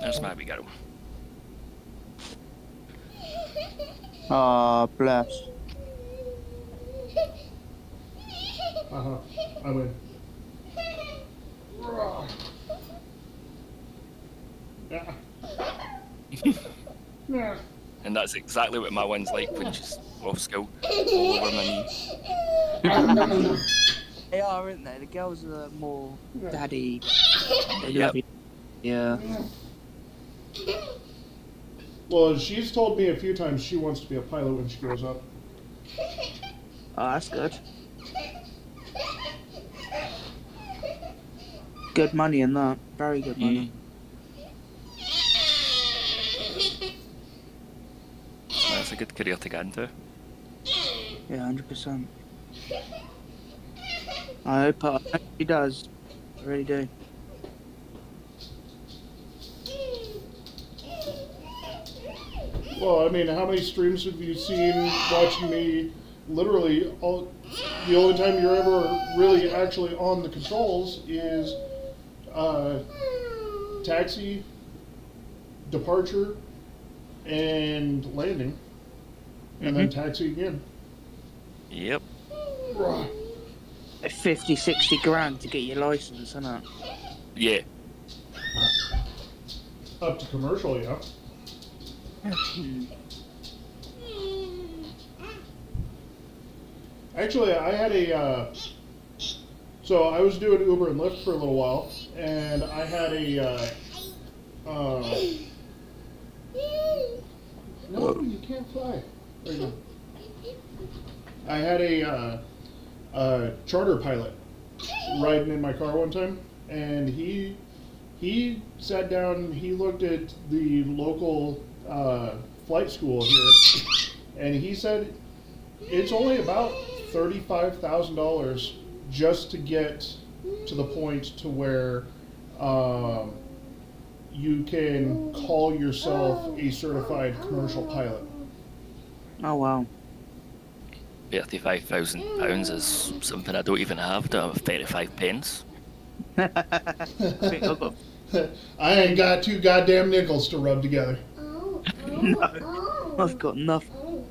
There's my wee girl. Ah, bless. I win. Yeah. And that's exactly what my one's like when she's off school. All over my knee. They are, aren't they? The girls are more daddy. They Yep. love you. Yeah. Well, she's told me a few times she wants to be a pilot when she grows up. Oh, that's good. Good money in that. Very good money. That's a good career to get into. Yeah, 100%. I hope she does. I really do. Well, I mean, how many streams have you seen watching me? Literally, the only time you're ever really actually on the controls is taxi, departure, and landing, and then taxi again. Yep. 50, 60 grand to get your license, isn't it? Yeah. Up to commercial, yeah. Actually, I had so I was doing Uber and Lyft for a little while, and I had no, you can't fly. There you go. I had a charter pilot riding in my car one time, and he sat down, he looked at the local flight school here, and he said it's only about $35,000 just to get to the point to where you can call yourself a certified commercial pilot. Oh wow. £35,000 is something I don't even have. I have 35 pence. I think I've got I ain't got 2 goddamn nickels to rub together. I've got nothing.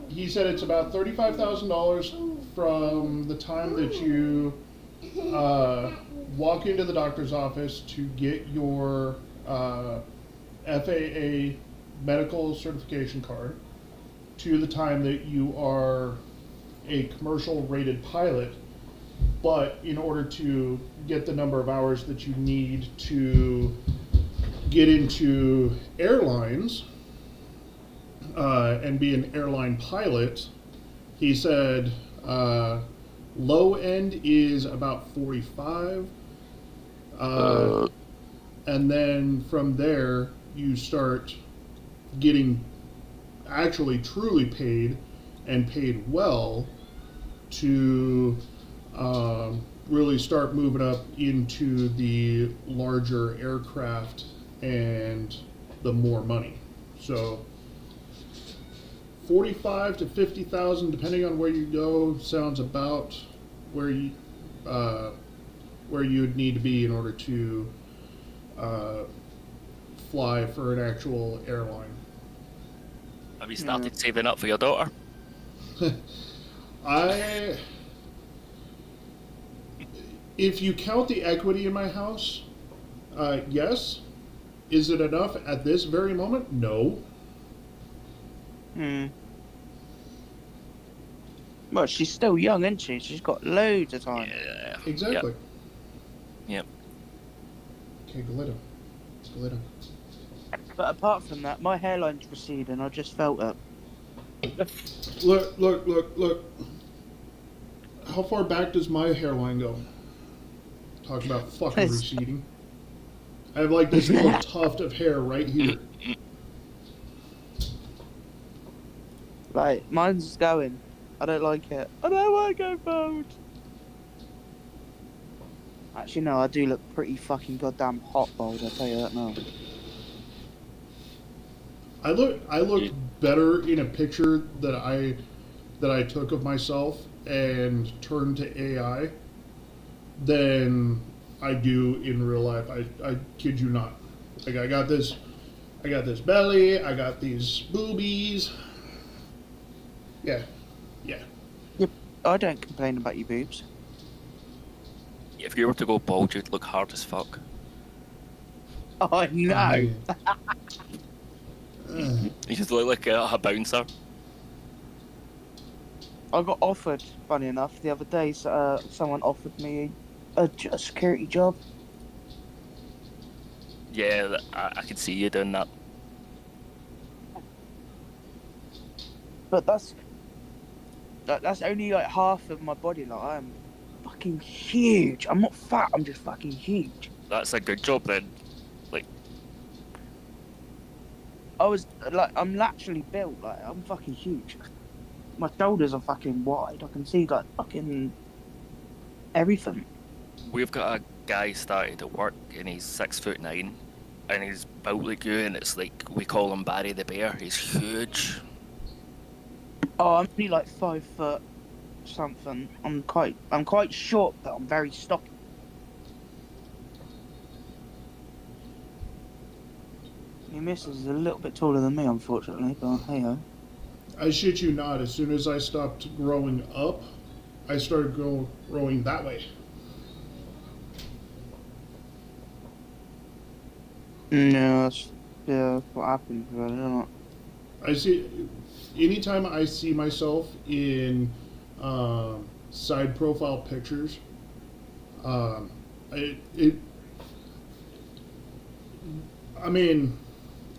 He said it's about $35,000 from the time that you walk into the doctor's office to get your FAA medical certification card to the time that you are a commercial rated pilot. But in order to get the number of hours that you need to get into airlines and be an airline pilot, he said low end is about 45, and then from there you start getting actually truly paid and paid well to really start moving up into the larger aircraft and the more money. So 45 to 50,000, depending on where you go, sounds about where you'd need to be in order to fly for an actual airline. Have you started saving up for your daughter? If you count the equity in my house, yes. Is it enough at this very moment? No. Well, she's still young, isn't she? She's got loads of time. Yeah. Exactly. Yep. Okay, glitter. It's glitter. But apart from that, my hairline's receding. I just felt it. Look. How far back does my hairline go? Talk about fucking receding. I have like this little tuft of hair right here. Like, mine's going. I don't like it. I don't want to go bald. Actually, no, I do look pretty fucking goddamn hot bald, I'll tell you that now. I look better in a picture that I took of myself and turned to AI than I do in real life. I kid you not. Like I got this belly, I got these boobies. Yeah. Yep, I don't complain about your boobs. If you were to go bald, you'd look hard as fuck. Oh, no. You just look like a bouncer. I got offered, funny enough, the other day, someone offered me a security job. Yeah, I could see you doing that. But that's only like half of my body. Like, I'm fucking huge. I'm not fat, I'm just fucking huge. That's a good job then. Like, I'm naturally built, like, I'm fucking huge. My shoulders are fucking wide. I can see, like, fucking everything. we've got a guy started at work and he's 6'9", and he's built like you, and it's like we call him Barry the Bear. He's huge. Oh, I'm only like 5 foot something. I'm quite short, but I'm very stocky. My missus is a little bit taller than me, unfortunately, but hey ho. I shit you not, as soon as I stopped growing up, I started growing that way. No, that's what happens, really, isn't it? I see, anytime I see myself in side profile pictures, I mean,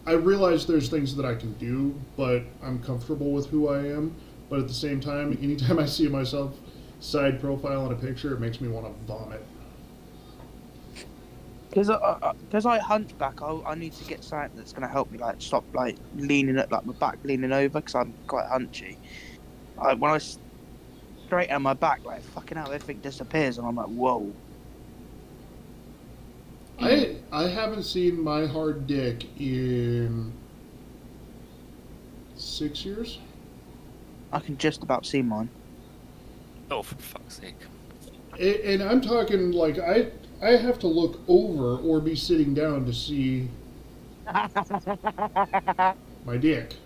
I realize there's things that I can do, but I'm comfortable with who I am. But at the same time, anytime I see myself side profile in a picture, it makes me want to vomit. Because I hunchback, I need to get something that's gonna help me like stop like leaning at like my back leaning over because I'm quite hunchy. When I straighten my back, like fucking hell, everything disappears, and I'm like, whoa. I haven't seen my hard dick in 6 years. I can just about see mine. Oh, for fuck's sake. And I'm talking like I have to look over or be sitting down to see my dick.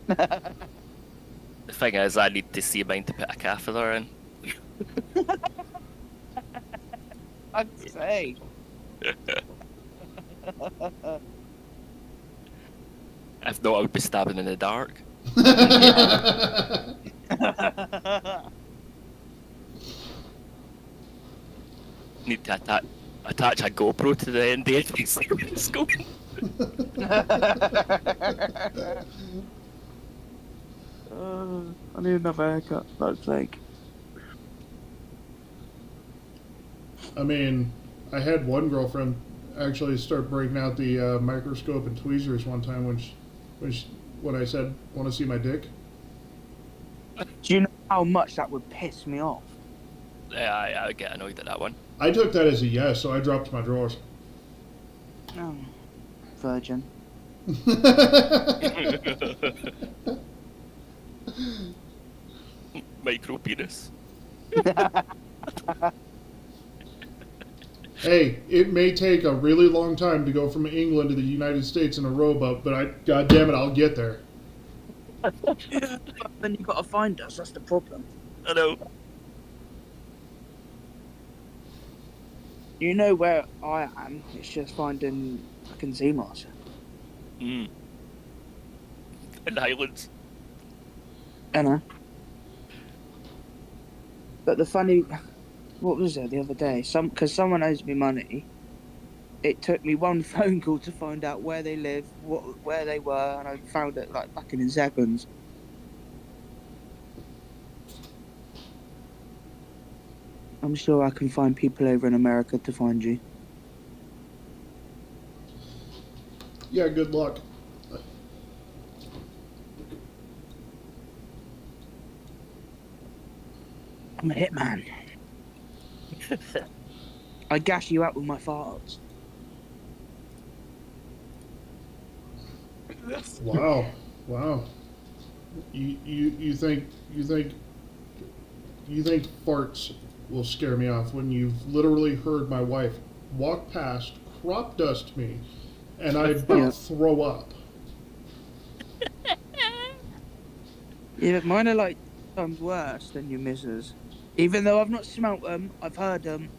The thing is, I need to see mine to put a catheter in. I'd say. If not, I would be stabbing in the dark. Need to attach a GoPro to the end of it. See where it's going. I need another haircut. That's like. I mean, I had one girlfriend actually start breaking out the microscope and tweezers one time when I said, "Want to see my dick?" Do you know how much that would piss me off? Yeah, I would get annoyed at that one. I took that as a yes, so I dropped my drawers. Oh, virgin. Micro penis. Hey, it may take a really long time to go from England to the United States in a rowboat, but God damn it, I'll get there. Then you gotta find us. That's the problem. I know. You know where I am. It's just finding fucking Zmos. In the Highlands. I know. But the funny, what was it the other day? Because someone owes me money. It took me one phone call to find out where they live, where they were, and I found it like fucking in seconds. I'm sure I can find people over in America to find you. Yeah, good luck. I'm a hitman. I gash you out with my farts. Wow, wow. You think farts will scare me off when you've literally heard my wife walk past, crop dust me, and I about throw up. Yeah, but mine are like times worse than your missus. Even though I've not smelt them, I've heard them.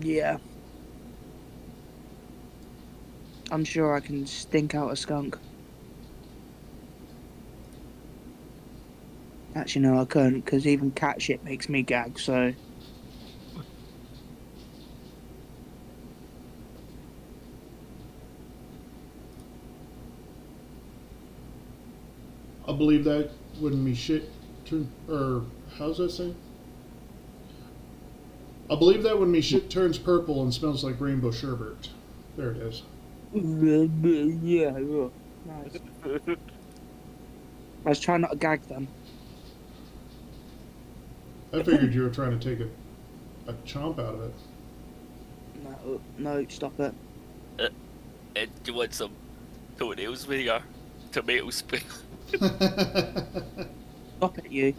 Yeah. I'm sure I can stink out a skunk. Actually, no, I couldn't, because even cat shit makes me gag, so... I believe that when me shit turn, or how's that say? I believe that when me shit turns purple and smells like rainbow sherbet. There it is. Yeah, nice. I was trying not to gag them. I figured you were trying to take a chomp out of it. No, stop it. Do you want some toenails with your tomato spray? Stop it, you.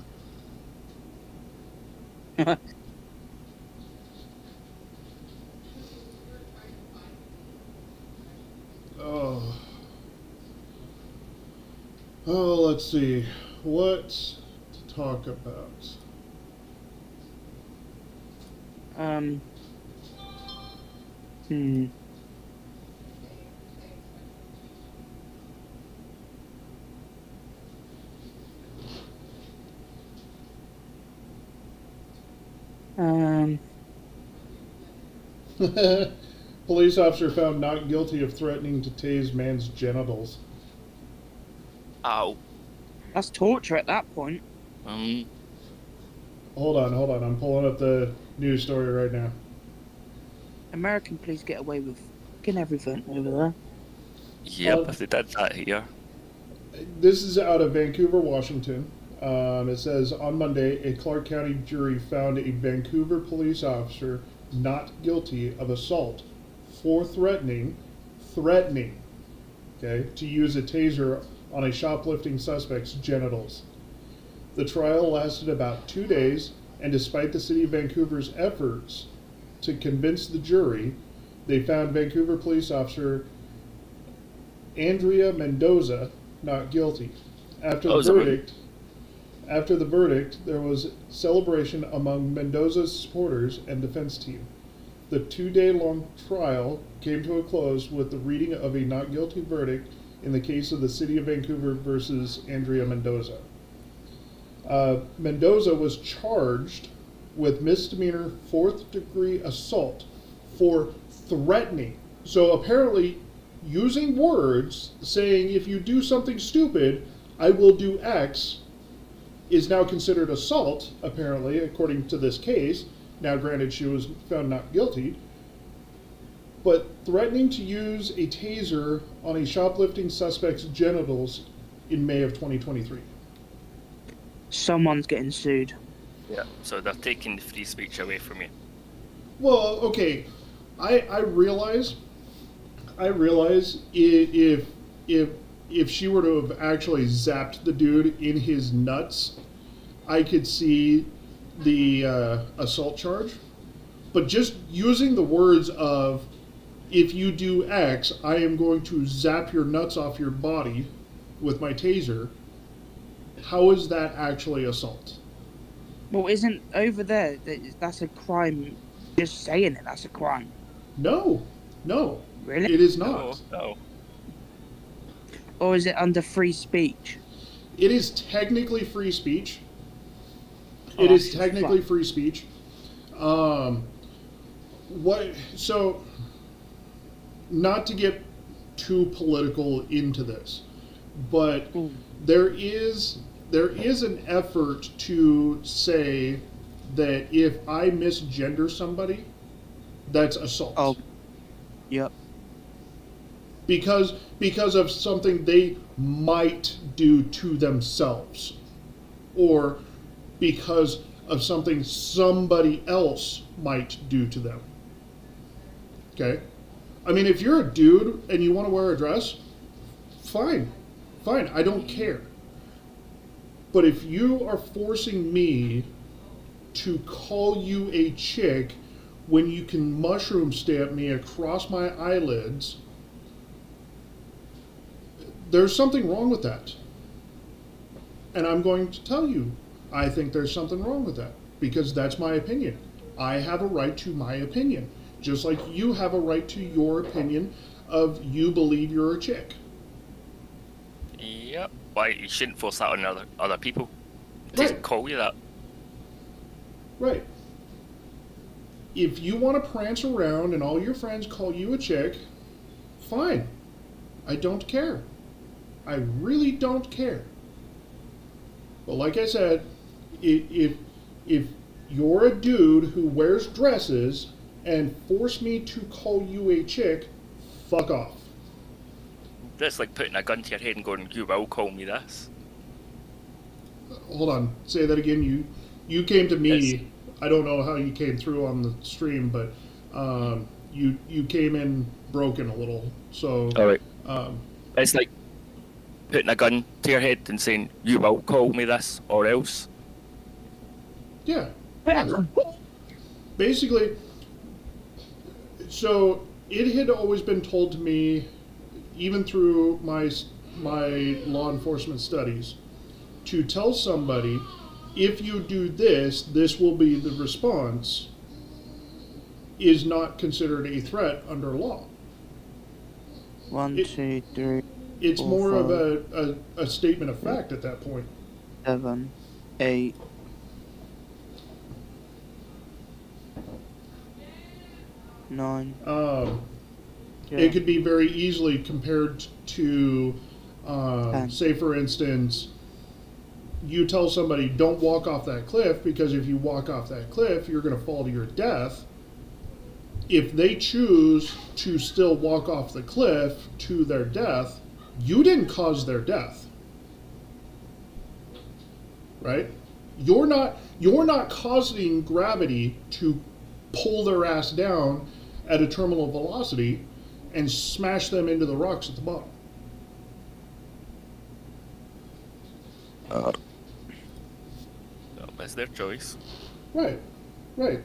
Oh. Oh, let's see. What to talk about? Hmm. Police officer found not guilty of threatening to tase man's genitals. Ow. That's torture at that point. Hold on. I'm pulling up the news story right now. American police get away with fucking everything over there. Yep, if they did that here. This is out of Vancouver, Washington. It says, on Monday, a Clark County jury found a Vancouver police officer not guilty of assault for threatening, okay, to use a taser on a shoplifting suspect's genitals. The trial lasted about 2 days, and despite the city of Vancouver's efforts to convince the jury, they found Vancouver police officer Andrea Mendoza not guilty. After the verdict, there was celebration among Mendoza's supporters and defense team. The 2-day-long trial came to a close with the reading of a not guilty verdict in the case of the city of Vancouver versus Andrea Mendoza. Mendoza was charged with misdemeanor 4th-degree assault for threatening. So apparently, using words, saying if you do something stupid, I will do X, is now considered assault, apparently, according to this case. Now, granted, she was found not guilty. But threatening to use a taser on a shoplifting suspect's genitals in May of 2023. Someone's getting sued. Yeah. So they're taking the free speech away from you. Well, okay, I realize if she were to have actually zapped the dude in his nuts, I could see the assault charge. But just using the words of, if you do X, I am going to zap your nuts off your body with my taser, how is that actually assault? Well, isn't over there, that's a crime. Just saying it, that's a crime. No. Really? It is not. No. Or is it under free speech? It is technically free speech. Oh, It is that's technically fun. free speech. So, not to get too political into this, but Ooh. there is an effort to say that if I misgender somebody, that's assault. Oh, yep. Because of something they might do to themselves, or because of something somebody else might do to them. Okay? I mean, if you're a dude and you want to wear a dress, fine, I don't care. But if you are forcing me to call you a chick when you can mushroom stamp me across my eyelids, there's something wrong with that. And I'm going to tell you, I think there's something wrong with that, because that's my opinion. I have a right to my opinion, just like you have a right to your opinion of you believe you're a chick. Yep. Why you shouldn't force that on other people? Just Right. call you that. Right. If you want to prance around and all your friends call you a chick, fine. I don't care. I really don't care. But like I said, if you're a dude who wears dresses and force me to call you a chick, fuck off. That's like putting a gun to your head and going, "You will call me this." Hold on, say that again. You came to me. Yes. I don't know how you came through on the stream, but you came in broken a little. So All right. um, It's like putting a gun to your head and saying, "You will call me this, or else." yeah. Basically, so it had always been told to me, even through my law enforcement studies, to tell somebody, if you do this, this will be the response, is not considered a threat under law. 1, 2, 3, It's 4, more of 5, a statement of fact at that point. 7, 8. 9. It could be very easily compared to, Ten. say for instance, you tell somebody, don't walk off that cliff, because if you walk off that cliff, you're going to fall to your death. If they choose to still walk off the cliff to their death, you didn't cause their death. Right? You're not causing gravity to pull their ass down at a terminal velocity and smash them into the rocks at the bottom. It's their choice. Right, right.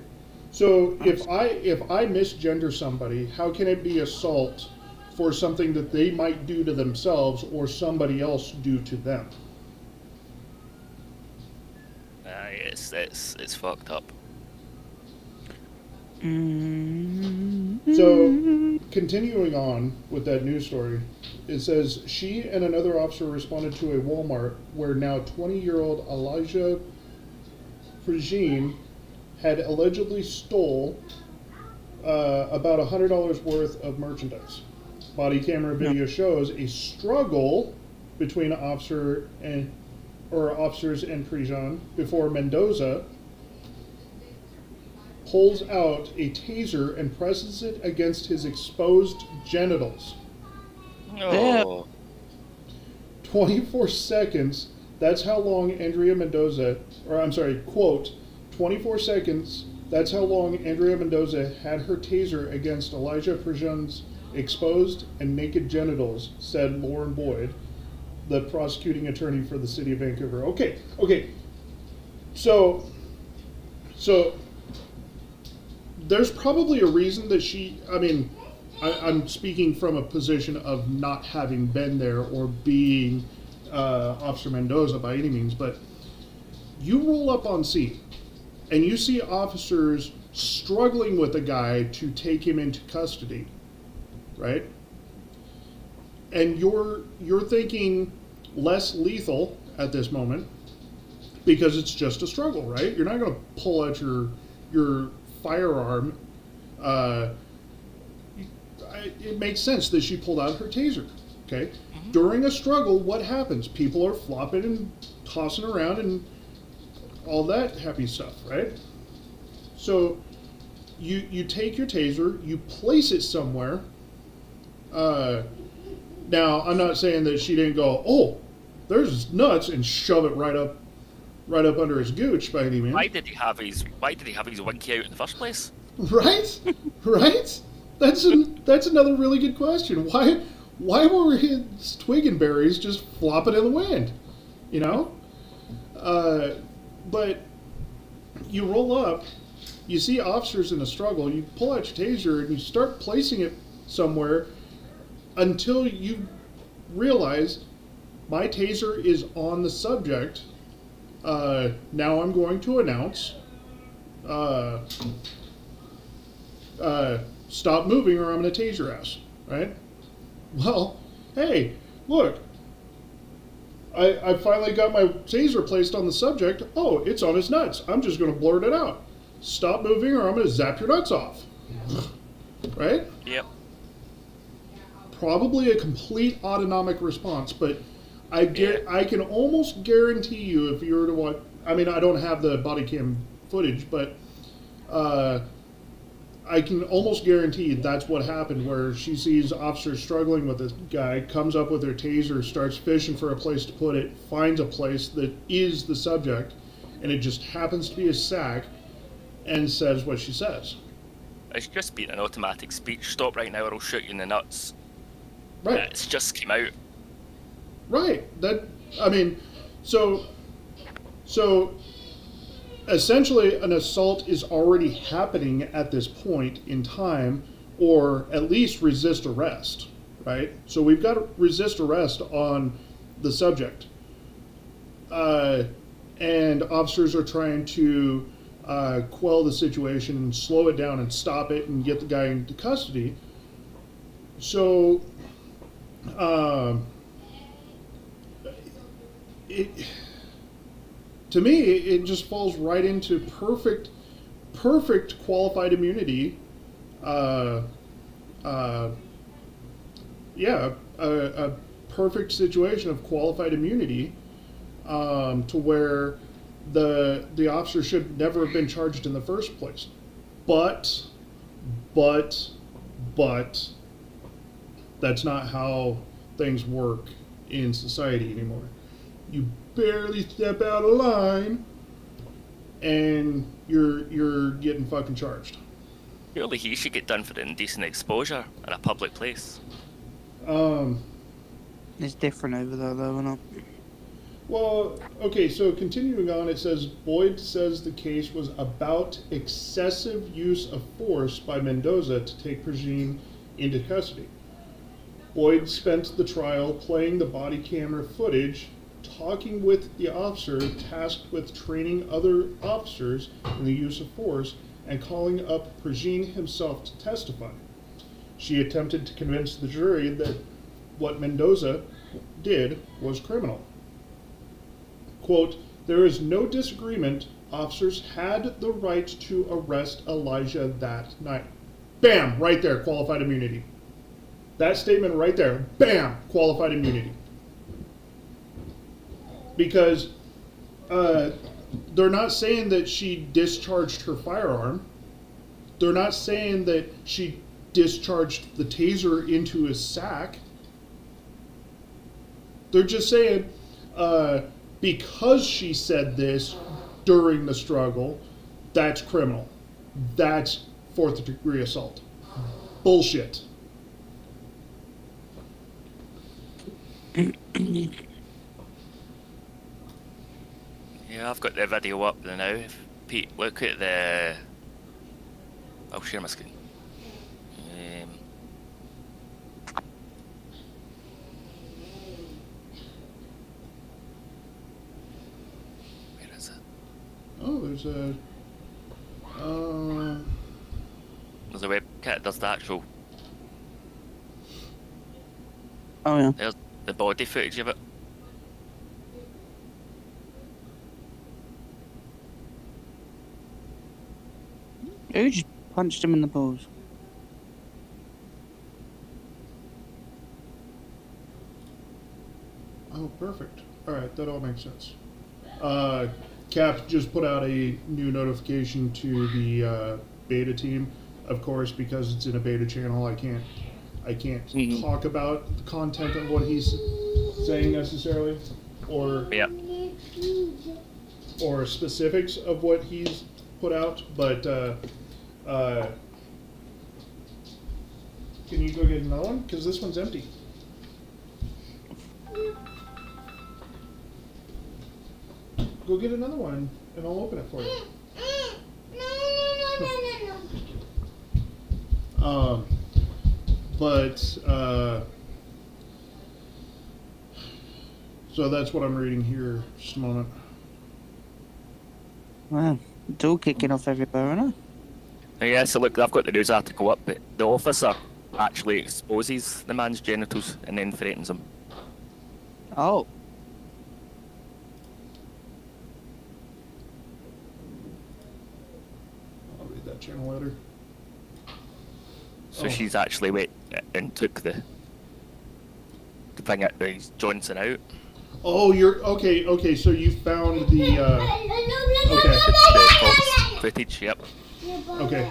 So if I misgender somebody, how can it be assault for something that they might do to themselves or somebody else do to them? It's fucked up. So, continuing on with that news story, it says she and another officer responded to a Walmart where now 20-year-old Elijah Prigine had allegedly stole about $100 worth of merchandise. Body camera video shows a struggle between officers and Prigine before Mendoza pulls out a taser and presses it against his exposed genitals. Oh. 24 seconds, that's how long Andrea Mendoza, quote, 24 seconds, that's how long Andrea Mendoza had her taser against Elijah Prigine's exposed and naked genitals, said Lauren Boyd, the prosecuting attorney for the city of Vancouver. Okay. So there's probably a reason that I'm speaking from a position of not having been there or being Officer Mendoza by any means, but you roll up on scene and you see officers struggling with a guy to take him into custody, right? And you're thinking less lethal at this moment because it's just a struggle, right? You're not going to pull out your firearm. It makes sense that she pulled out her taser. Okay, during a struggle, what happens? People are flopping and tossing around and all that happy stuff, right? So you take your taser, you place it somewhere. Now, I'm not saying that she didn't go, oh, there's nuts, and shove it right up under his gooch by any means. Why did he have his winky out in the first place? Right? Right? That's another really good question. Why were his twig and berries just flopping in the wind? You know? But you roll up, you see officers in a struggle, you pull out your taser and you start placing it somewhere until you realize my taser is on the subject. Now I'm going to announce, stop moving or I'm going to tase your ass, right? Well, hey, look, I finally got my taser placed on the subject. Oh, it's on his nuts. I'm just going to blurt it out. Stop moving or I'm going to zap your nuts off. Right? Yep. Probably a complete autonomic response, but I can almost guarantee you if you were to watch, I mean, I don't have the body cam footage, but I can almost guarantee that's what happened, where she sees officers struggling with this guy, comes up with her taser, starts fishing for a place to put it, finds a place that is the subject, and it just happens to be a sack, and says what she says. It's just been an automatic speech. Stop right now or I'll shoot you in the nuts. Right. It's just came out. Right. So essentially an assault is already happening at this point in time, or at least resist arrest, right? So we've got to resist arrest on the subject. And officers are trying to quell the situation and slow it down and stop it and get the guy into custody. So to me, it just falls right into perfect qualified immunity. A perfect situation of qualified immunity to where the officer should never have been charged in the first place. But that's not how things work in society anymore. You barely step out of line, and you're getting fucking charged. Surely he should get done for indecent exposure in a public place. It's different over there, though, isn't it? Well, okay, so continuing on, it says, Boyd says the case was about excessive use of force by Mendoza to take Pershing into custody. Boyd spent the trial playing the body camera footage, talking with the officer tasked with training other officers in the use of force, and calling up Pershing himself to testify. She attempted to convince the jury that what Mendoza did was criminal. Quote, there is no disagreement. Officers had the right to arrest Elijah that night. Bam! Right there, qualified immunity. That statement right there, bam! Qualified immunity. Because they're not saying that she discharged her firearm. They're not saying that she discharged the taser into his sack. They're just saying, because she said this during the struggle, that's criminal. That's fourth-degree assault. Bullshit. Yeah, I've got the video up there now. Pete, look at the... I'll share my screen. Where is it? Oh, there's a... There's a webkit, there's the actual... Oh, yeah. There's the body footage of it. Who just punched him in the balls? Oh, perfect. All right, that all makes sense. Cap just put out a new notification to the beta team. Of course, because it's in a beta channel, I can't talk about the content of what he's saying necessarily, or Yeah. or specifics of what he's put out. But can you go get another one? Because this one's empty. Go get another one, and I'll open it for you. So that's what I'm reading here. Just a moment. Wow. It's all kicking off everywhere, isn't it? Yeah, so look, I've got the news article up, but the officer actually exposes the man's genitals and then threatens him. Oh. I'll read that channel later. So Oh. she's actually went and took the thing at the Johnson out. Oh, you're okay. Okay, so you found the. Okay. The false footage, yep. Okay.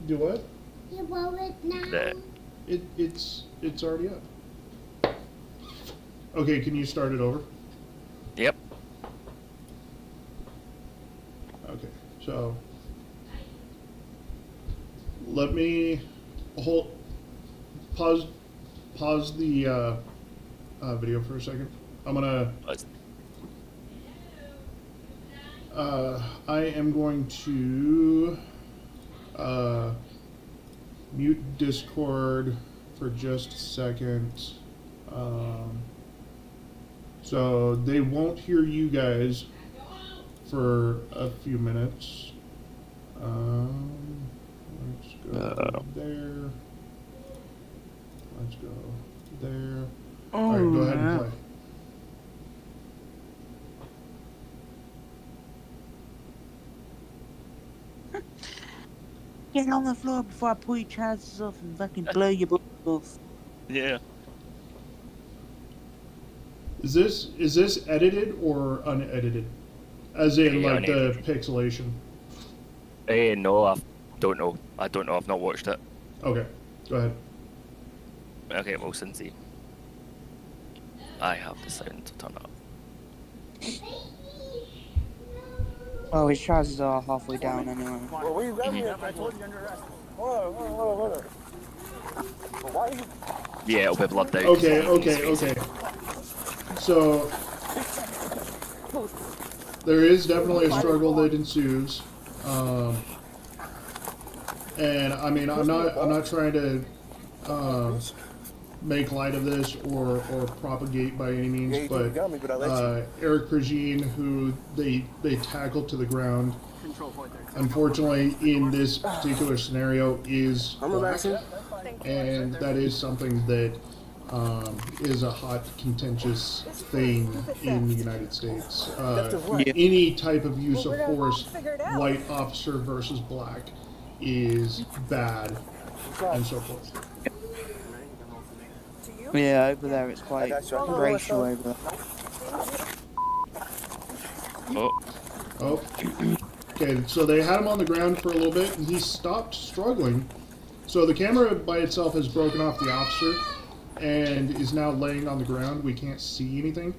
Do what? You blow it now. The, It's already up. Okay, can you start it over? yep. Okay, so let me pause the video for a second. I'm gonna. I am going to mute Discord for just a second. So they won't hear you guys for a few minutes. Let's go there. Let's go there. All right, go ahead and play. Get on the floor before I pull your trousers off and fucking blow your balls off. Yeah. Is this edited or unedited? As in, like, the Unedited. pixelation? No, I don't know. I don't know. I've not watched it. Okay, go ahead. Okay, well, since I have the sound to turn up. Oh, his chances are halfway down anyway. Well, where you grabbing me? I told you you're under arrest. Hold on. But why are you... Yeah, it'll be blood out. Okay. So there is definitely a struggle that ensues, and I mean I'm not trying to make light of this or propagate by any means, but Eric Pergine, who they tackled to the ground, unfortunately in this particular scenario is black, and that is something that is a hot, contentious thing in the United States. Any type of use of force, white officer versus black, is bad, and so forth. Yeah, over there it's quite racial over there. Oh, Okay, so they had him on the ground for a little bit, and he stopped struggling. So the camera by itself has broken off the officer and is now laying on the ground. We can't see anything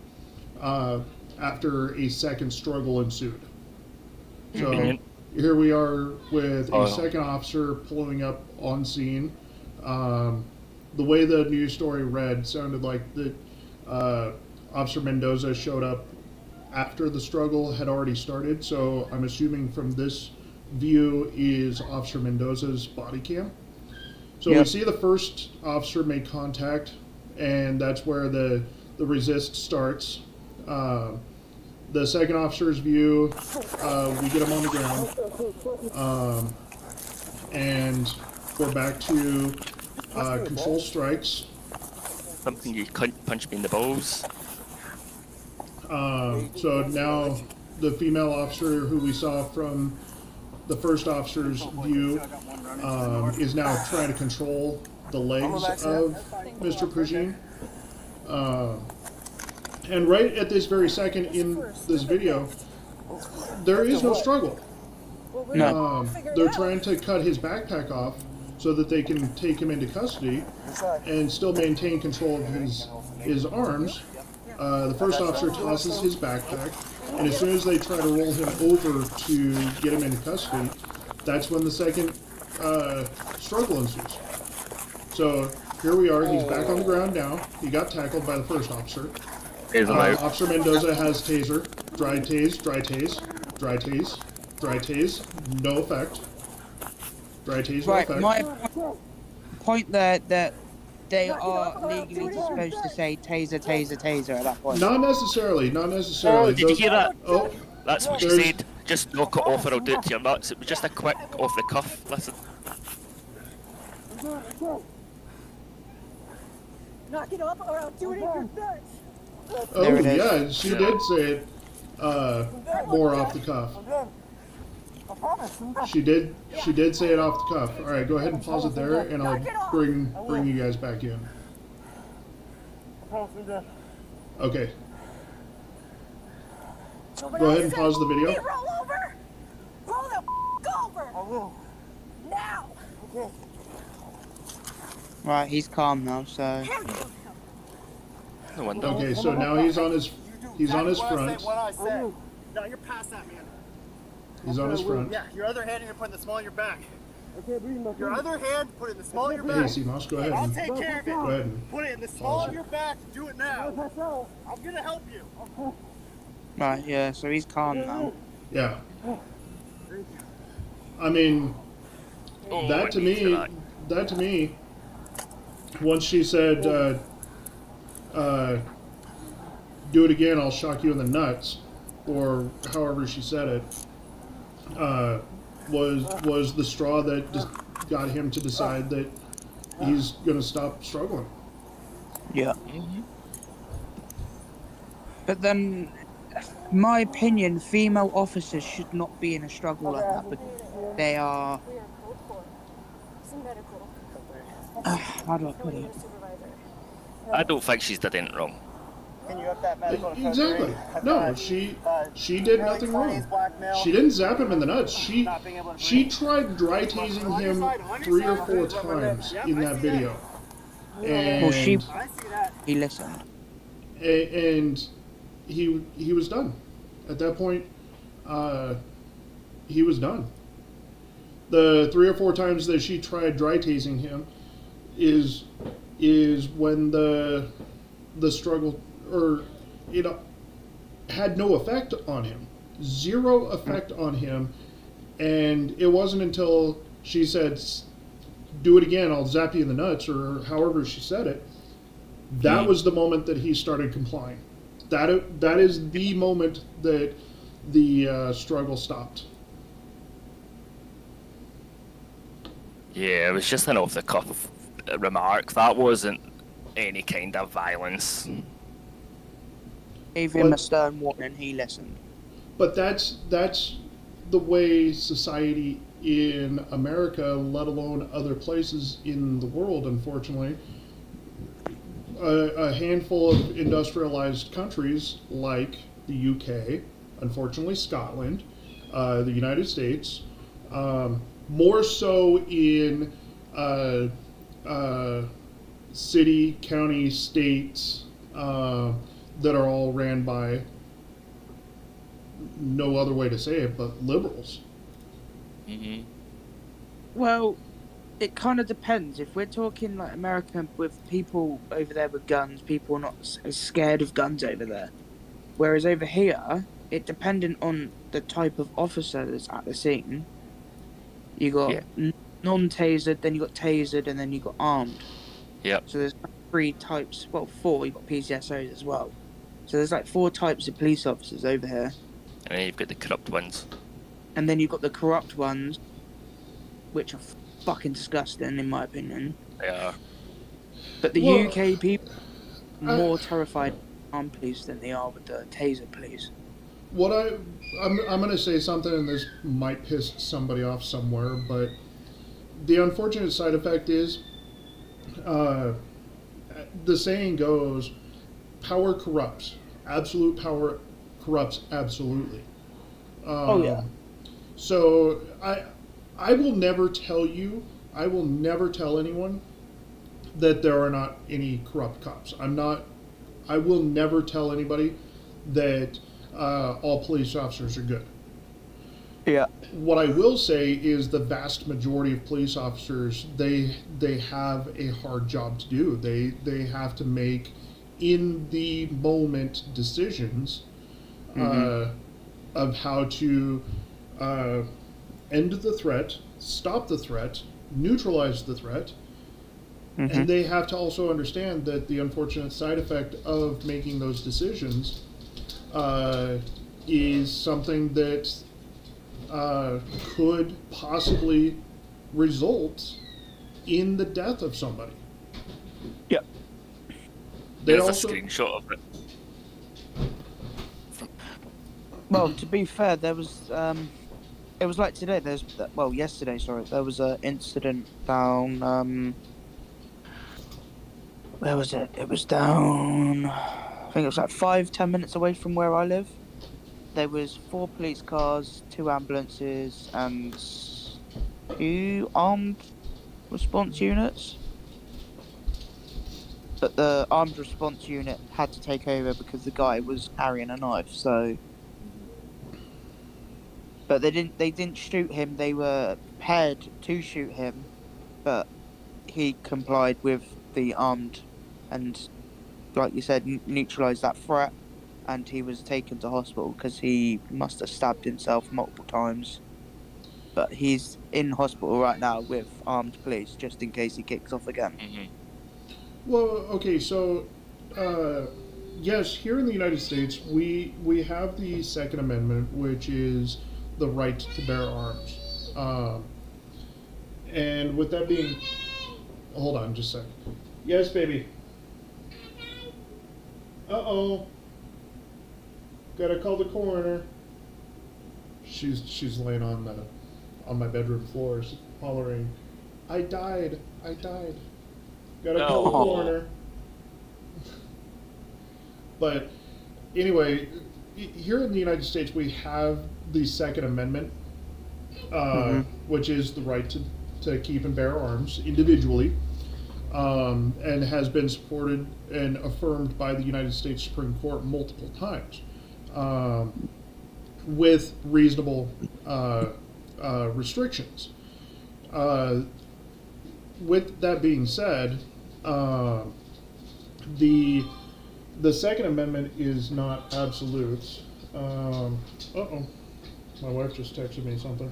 after a second struggle ensued. So here we are with a second officer pulling up on scene. The way the news story read sounded like that Officer Mendoza showed up after the struggle had already started, so I'm assuming from this view is Officer Mendoza's body cam. So we see the first officer make contact, and that's where the resist starts. The second officer's view, we get him on the ground, and we're back to control strikes. something you couldn't punch me in the balls. So now the female officer who we saw from the first officer's view is now trying to control the legs of Mr. Pergine. And right at this very second in this video, there is no struggle. No. They're trying to cut his backpack off so that they can take him into custody and still maintain control of his arms. The first officer tosses his backpack, and as soon as they try to roll him over to get him into custody, that's when the second struggle ensues. So here we are, he's back on the ground now. He got tackled by the first officer. Officer Mendoza has taser, dry tase, dry tase, dry tase, dry tase, no effect. Dry tase, no Right, effect. my point there that they are legally supposed to say taser, taser, taser at that point. Not necessarily, not necessarily. Did you hear that? Oh, That's what she There's- said. Just knock it off or I'll do it to your nuts. It was just a quick off the cuff. Listen. Knock it off or I'll do it in your nuts. oh There it is. yeah, she did say it more off the cuff. She did say it off the cuff. All right, go ahead and pause it there, and I'll bring you guys back in. Okay. Go ahead and pause the video. Roll over. Roll the over. I will. Now. Okay. Right, he's calm now, so No wonder. Okay, so now he's on his front. What I said. No, you're past that, man. He's on his front. Yeah, your other hand, you're putting the small of your back. Your other hand, put it in the small of your Hey, back. C-Mouse, go ahead I'll and take care of it. go ahead and Put it in the small of your back. Do it now. I'm gonna help you. right, yeah, so he's calm now. yeah. I mean, Oh, that to me, once she said, do it again, I'll shock you in the nuts, or however she said it, was the straw that just got him to decide that he's going to stop struggling. Yeah. But then, my opinion, female officers should not be in a struggle like that, but they are, Some medical. how do I put it? I don't think she's did anything wrong. Can you up that medical to code Exactly. 3? I've No, got, she did early nothing 20s wrong. blackmail. She didn't zap him in the nuts. Not being able to She breathe. tried dry tasing him 3 or 4 times in that video, Well, and I see that. he listened. and he was done. At that point, he was done. The 3 or 4 times that she tried dry tasing him is when the struggle, or it had no effect on him, 0 effect on him, and it wasn't until she said, "Do it again, I'll zap you in the nuts," or however she said it. That was the moment that he started complying. That is the moment that the struggle stopped. Yeah, it was just an off the cuff remark. That wasn't any kind of violence. Gave him a What? stern warning. He listened. But that's the way society in America, let alone other places in the world, unfortunately. A handful of industrialized countries like the UK, unfortunately Scotland, the United States, more so in city, county, states that are all ran by, no other way to say it, but liberals. Mm-hmm. Well, it kind of depends. If we're talking like America with people over there with guns, people are not as scared of guns over there. Whereas over here, it dependent on the type of officer that's at the scene. You got non-tasered, then you got tasered, and then you got armed. Yep. So there's 3 types. Well, 4. You got PCSOs as well. So there's like 4 types of police officers over here. And then you've got the corrupt ones. And then you've got the corrupt ones, which are fucking disgusting, in my opinion. They are. But the Well, UK people are more terrified of armed police than they are with the taser police. What I'm going to say something, and this might piss somebody off somewhere, but the unfortunate side effect is, the saying goes, power corrupts. Absolute power corrupts absolutely. Oh, yeah. So I will never tell you, I will never tell anyone that there are not any corrupt cops. I will never tell anybody that all police officers are good. Yeah. What I will say is the vast majority of police officers, they have a hard job to do. They have to make in the moment decisions of how to end the threat, stop the threat, neutralize the threat. And they have to also understand that the unfortunate side effect of making those decisions is something that could possibly result in the death of somebody. Yep. They There's also, a screenshot of it. Well, to be fair, there was it was like today. Yesterday. Sorry, there was an incident down. Where was it? It was down. I think it was like 5-10 minutes away from where I live. There was 4 police cars, 2 ambulances, and 2 armed response units. But the armed response unit had to take over because the guy was carrying a knife. So, but they didn't shoot him. They were prepared to shoot him, but he complied with the armed, and like you said, neutralized that threat. And he was taken to hospital because he must have stabbed himself multiple times. But he's in hospital right now with armed police, just in case he kicks off again. well, okay, so yes, here in the United States, we have the Second Amendment, which is the right to bear arms. And with that being, hold on, just a second. Yes, baby. Uh-oh. Gotta call the coroner. She's laying on my bedroom floor, hollering, I died. Gotta call the coroner. But anyway, here in the United States, we have the Second Amendment, which is the right to keep and bear arms individually, and has been supported and affirmed by the United States Supreme Court multiple times, with reasonable restrictions. With that being said, the Second Amendment is not absolute. Uh-oh. My wife just texted me something.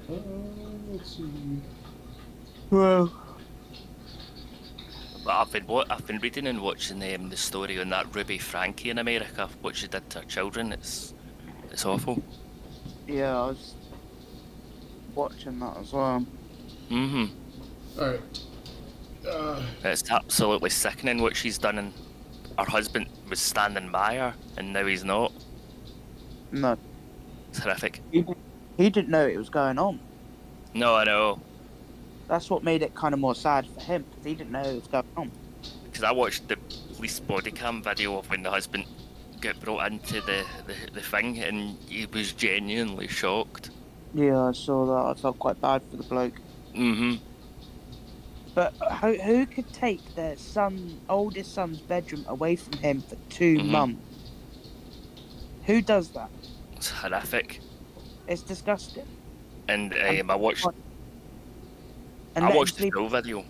Let's see. Well, But I've been reading and watching the story on that Ruby Frankie in America, what she did to her children. It's awful. yeah, I was watching that as well. Mm-hmm. All right. It's absolutely sickening what she's done, and her husband was standing by her, and now he's not. No, It's horrific. he didn't know it was going on. No, I know. That's what made it kind of more sad for him, because he didn't know it was going on. Because I watched the police body cam video of when the husband got brought into the thing, and he was genuinely shocked. Yeah, I saw that. I felt quite bad for the bloke. Mm-hmm. But who could take their oldest son's bedroom away from him for 2 months? Who does that? It's horrific. It's disgusting. And I watched And I let him watched the sleep- full video.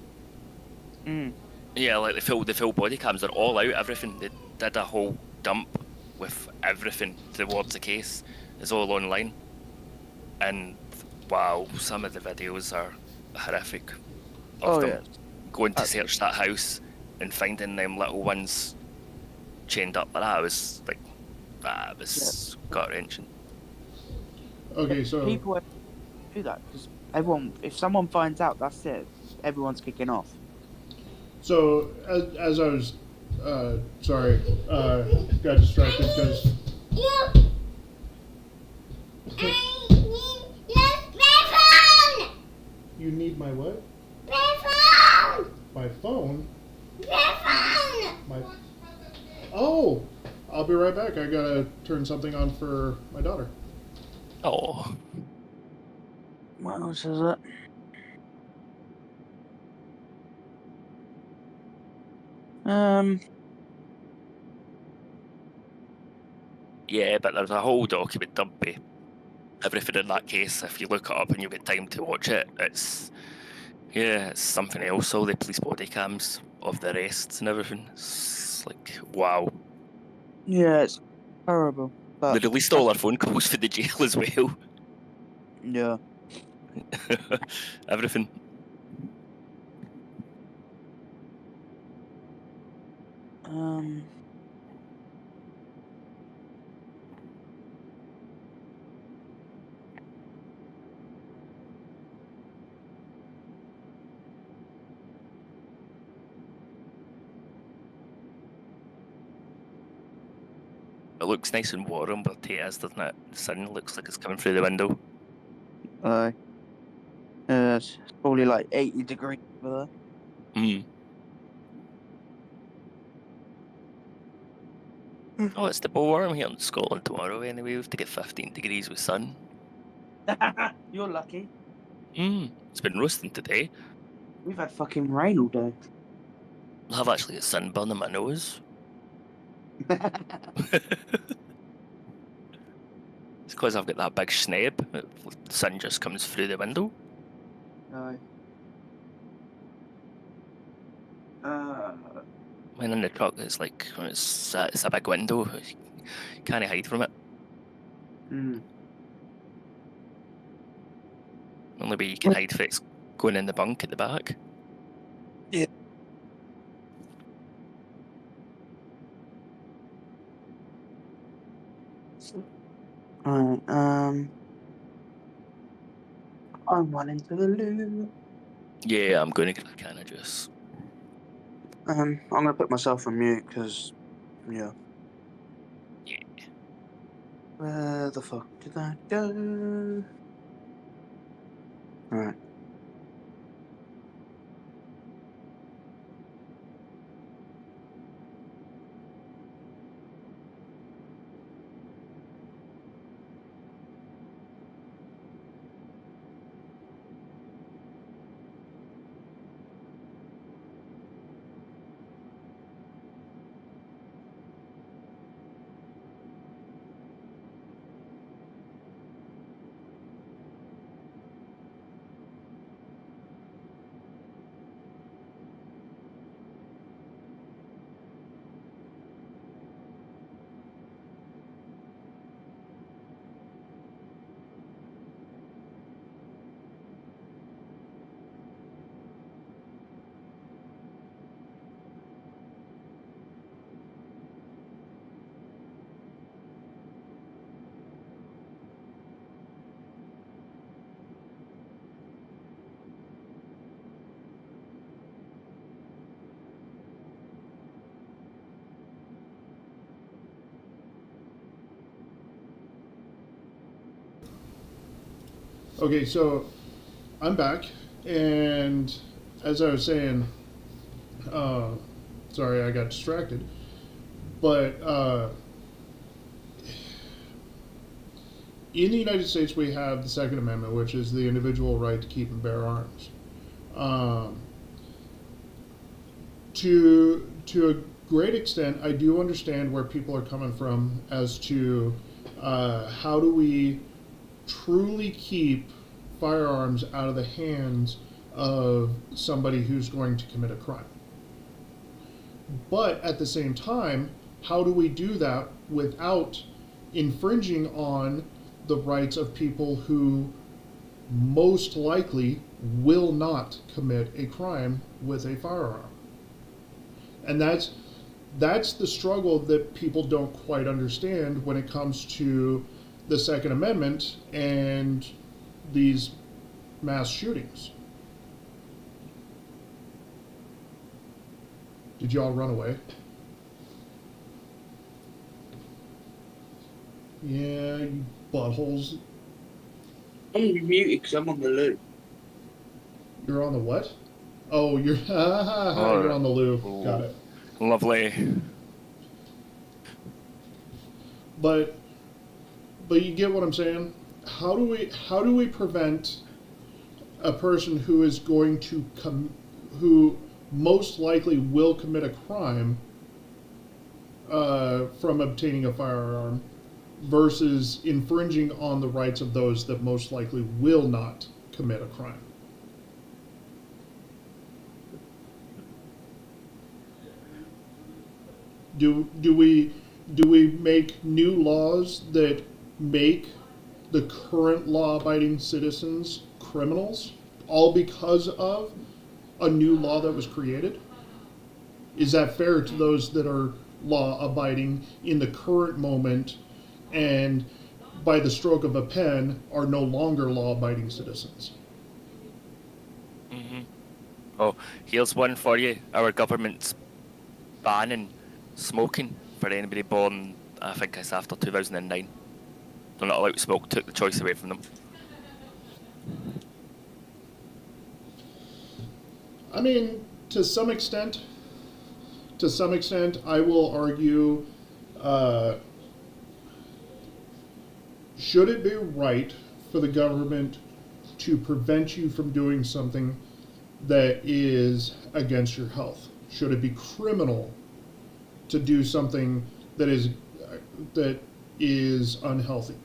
Mm. Yeah, like the full body cams are all out, everything. They did a whole dump with everything towards the case. It's all online. And wow, some of the videos are horrific of them going to search that house and finding them little ones chained up like that. It was like, it was gut-wrenching. Okay, so People do that because if someone finds out, that's it. Everyone's kicking off. So as I was, sorry, got distracted because. You need my what? My phone? My. Oh, I'll be right back. I gotta turn something on for my daughter. Oh, What else is it? yeah, but there's a whole document dumpy. Everything in that case, if you look it up and you get time to watch it, it's something else. All the police body cams of the arrests and everything. It's like, wow. Yeah, it's horrible. They But released all our phone calls for the jail as well. yeah, Everything. It looks nice and warm, but it is, doesn't it? The sun looks like it's coming through the window. it's probably like 80 degrees over Mm. Oh, it's the warm here in Scotland tomorrow anyway. We have to get 15 degrees with sun. there. You're lucky. It's been roasting today. We've had fucking rain all day. I have actually a sunburn on my nose. It's because I've got that big sneb. The sun just comes through the window. No. When in the truck, it's like it's a big window. You can't hide from it. Only way you can hide from it's going in the bunk at the back. Yeah. Alright, I'm running to the loo. Yeah, I'm going to get a can of juice. I'm gonna put myself on mute because, yeah. Yeah. Where the fuck did that go? Alright. Okay, so I'm back, and as I was saying, sorry, I got distracted, but in the United States we have the Second Amendment, which is the individual right to keep and bear arms. To a great extent, I do understand where people are coming from as to how do we truly keep firearms out of the hands of somebody who's going to commit a crime. But at the same time, how do we do that without infringing on the rights of people who most likely will not commit a crime with a firearm? And that's the struggle that people don't quite understand when it comes to the Second Amendment and these mass shootings. Did you all run away? Yeah, you buttholes. I'm muted because I'm on the loo. You're on the what? Oh, you're you're on the loo. Got it. Lovely. But you get what I'm saying? How do we prevent a person who is going to who most likely will commit a crime from obtaining a firearm versus infringing on the rights of those that most likely will not commit a crime? Do we make new laws that make the current law-abiding citizens criminals, all because of a new law that was created? Is that fair to those that are law-abiding in the current moment and by the stroke of a pen are no longer law-abiding citizens? Mm-hmm. Oh, here's one for you. Our government's banning smoking for anybody born, I think it's after 2009. They're not allowed to smoke, took the choice away from them. I mean, to some extent, I will argue, should it be right for the government to prevent you from doing something that is against your health? Should it be criminal to do something that is unhealthy?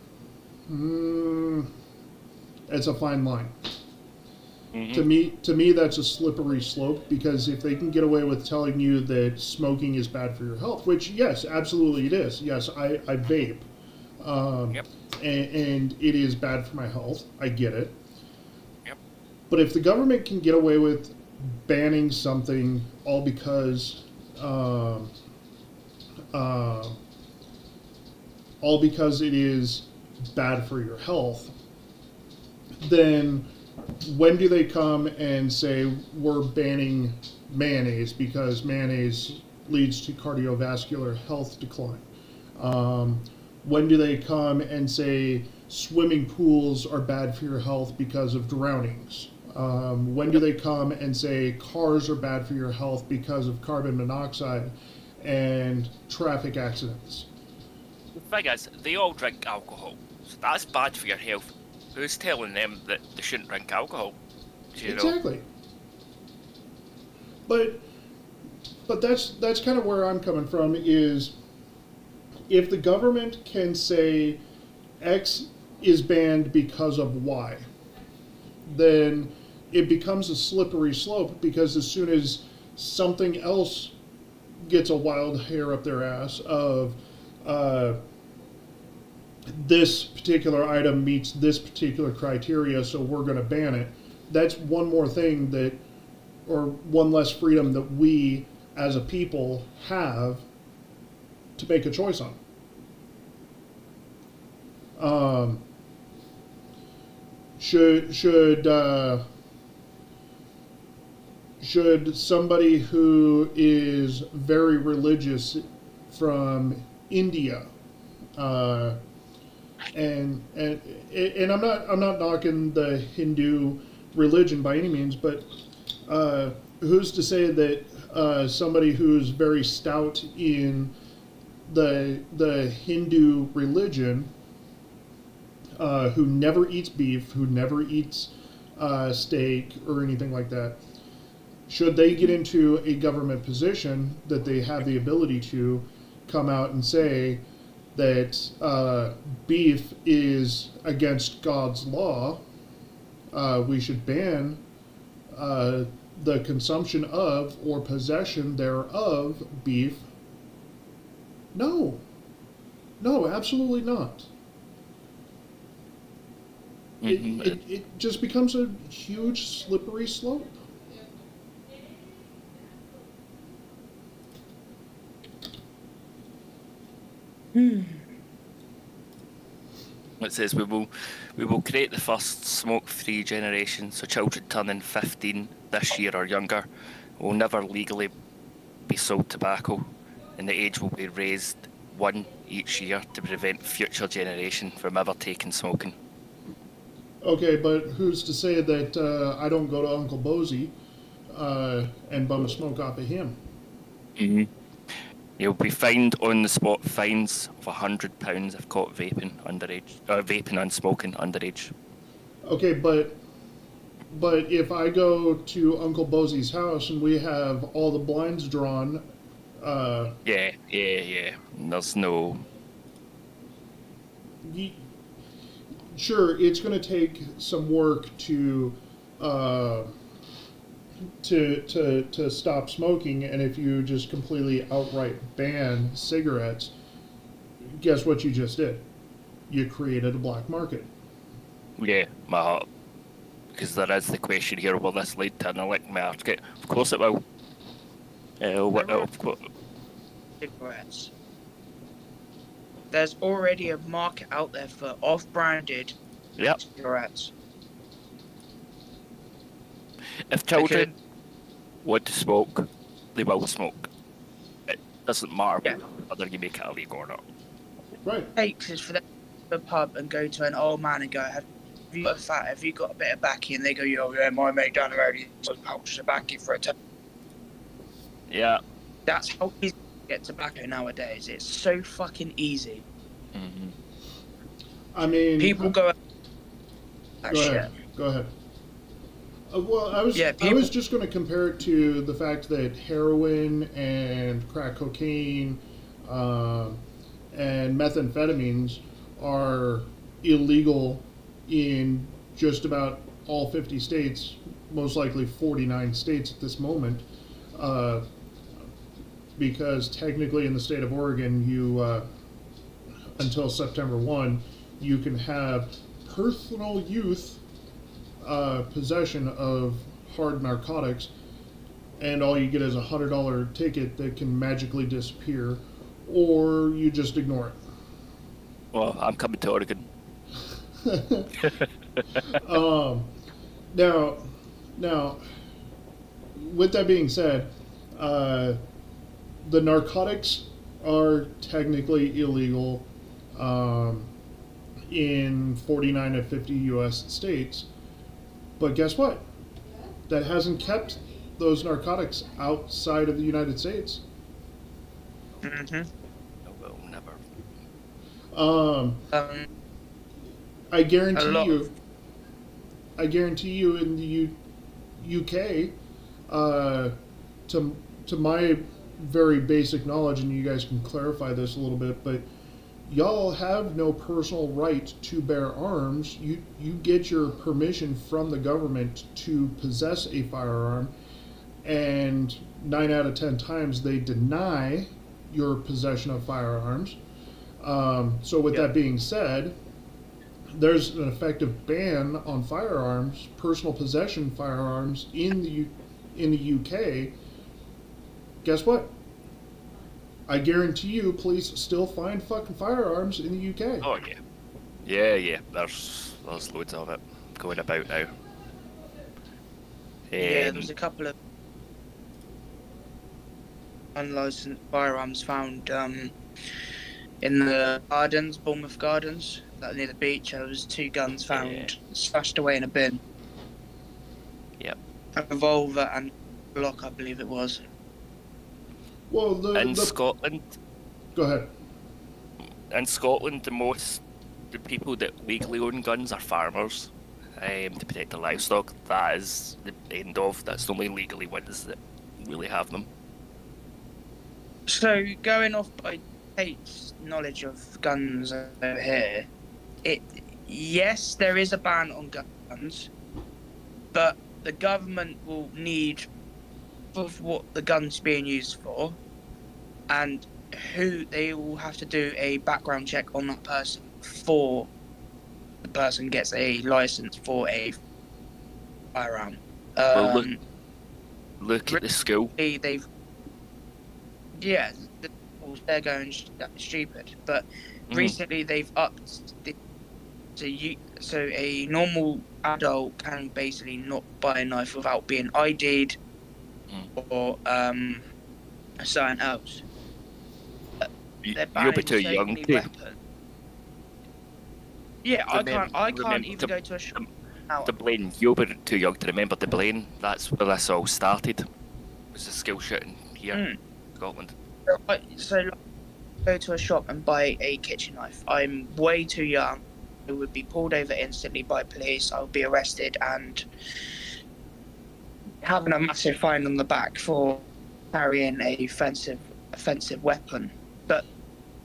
It's a fine line. Mm-hmm. To me, that's a slippery slope, because if they can get away with telling you that smoking is bad for your health, which, yes, absolutely it is. Yes, I vape. Yep. And it is bad for my health. I get it. Yep. But if the government can get away with banning something all because it is bad for your health, then when do they come and say we're banning mayonnaise because mayonnaise leads to cardiovascular health decline? When do they come and say swimming pools are bad for your health because of drownings? When do they come and say cars are bad for your health because of carbon monoxide and traffic accidents? The thing is, they all drink alcohol, so that's bad for your health. Who's telling them that they shouldn't drink alcohol? Do you Exactly. But that's kind of where I'm coming from, is if the government can say X is banned because of Y, then it becomes a slippery slope, because as soon as something else gets a wild hair up their ass of this particular item meets this particular criteria, so we're going to ban it, that's one more thing or one less freedom that we as a people have to make a choice on. Should somebody who is very religious from India and I'm not knocking the Hindu religion by any means, but who's to say that somebody who's very stout in the Hindu religion, who never eats beef, who never eats steak or anything like that, should they get into a government position that they have the ability to come out and say that beef is against God's law, we should ban the consumption of or possession thereof beef? No, absolutely not. It just becomes a huge slippery slope. It says we will create the first smoke-free generation, so children turning 15 this year or younger will never legally be sold tobacco, and the age will be raised 1 each year to prevent future generation from ever taking smoking. Okay, but who's to say that I don't go to Uncle Bozy and bum a smoke off of him? Mm-hmm. You'll be fined on the spot, fines of £100 if caught vaping and smoking underage. Okay, but if I go to Uncle Bozy's house and we have all the blinds drawn, Yeah. There's no. Sure, it's going to take some work to stop smoking, and if you just completely outright ban cigarettes, guess what you just did? You created a black market. Yeah, my heart. Because there is the question here, will this lead to an illicit market? Of course it will. Of course. Cigarettes. There's already a market out there for off-branded cigarettes. If children want to smoke, they will smoke. It doesn't matter whether you make it illegal or not. Right. It takes is for them to go to a pub and go to an old man and go, have you got a fat? Have you got a bit of baccy? And they go, yo, yeah, my mate down the road, he's a pouch of baccy for a time. Yeah. That's how easy to get tobacco nowadays. It's so fucking easy. Mm-hmm. I mean, People go shit. Go ahead. Well, I was just going to compare it to the fact that heroin and crack cocaine and methamphetamines are illegal in just about all 50 states, most likely 49 states at this moment, because technically in the state of Oregon, you until September 1, you can have personal use possession of hard narcotics, and all you get is a $100 ticket that can magically disappear, or you just ignore it. Well, I'm coming to Oregon. Now, with that being said, the narcotics are technically illegal in 49 of 50 U.S. states. But guess what? That hasn't kept those narcotics outside of the United States. Mm-hmm. No, will never. I guarantee you in the UK, to my very basic knowledge, and you guys can clarify this a little bit, but y'all have no personal right to bear arms. You get your permission from the government to possess a firearm, and 9 out of 10 times they deny your possession of firearms. So with that being said, there's an effective ban on firearms, personal possession firearms in the UK. Guess what? I guarantee you, police still find fucking firearms in the UK. Oh yeah. There's loads of it going about now. Yeah, there's a couple of unlicensed firearms found in the gardens, Bournemouth Gardens. near the beach, there was 2 guns found Yeah. stashed away in a bin. Yep. A revolver and a Glock, I believe it was. Well, In Scotland, go ahead. the people that legally own guns are farmers to protect their livestock. That is the end of. That's the only legally ones that really have them. So, going off by Kate's knowledge of guns over here, yes, there is a ban on guns, but the government will need of what the gun's being used for, and who they will have to do a background check on that person before the person gets a license for a firearm. Well, look at the school. They're going stupid, but recently they've upped so a normal adult can basically not buy a knife without being ID'd or something else. You'll be too young to. Yeah, I can't remember even go to a shop. The Blaine, you'll be too young to remember the Blaine. That's where this all started. It was a school shooting here in Scotland. So go to a shop and buy a kitchen knife. I'm way too young. I would be pulled over instantly by police. I would be arrested and having a massive fine on the back for carrying a offensive weapon. But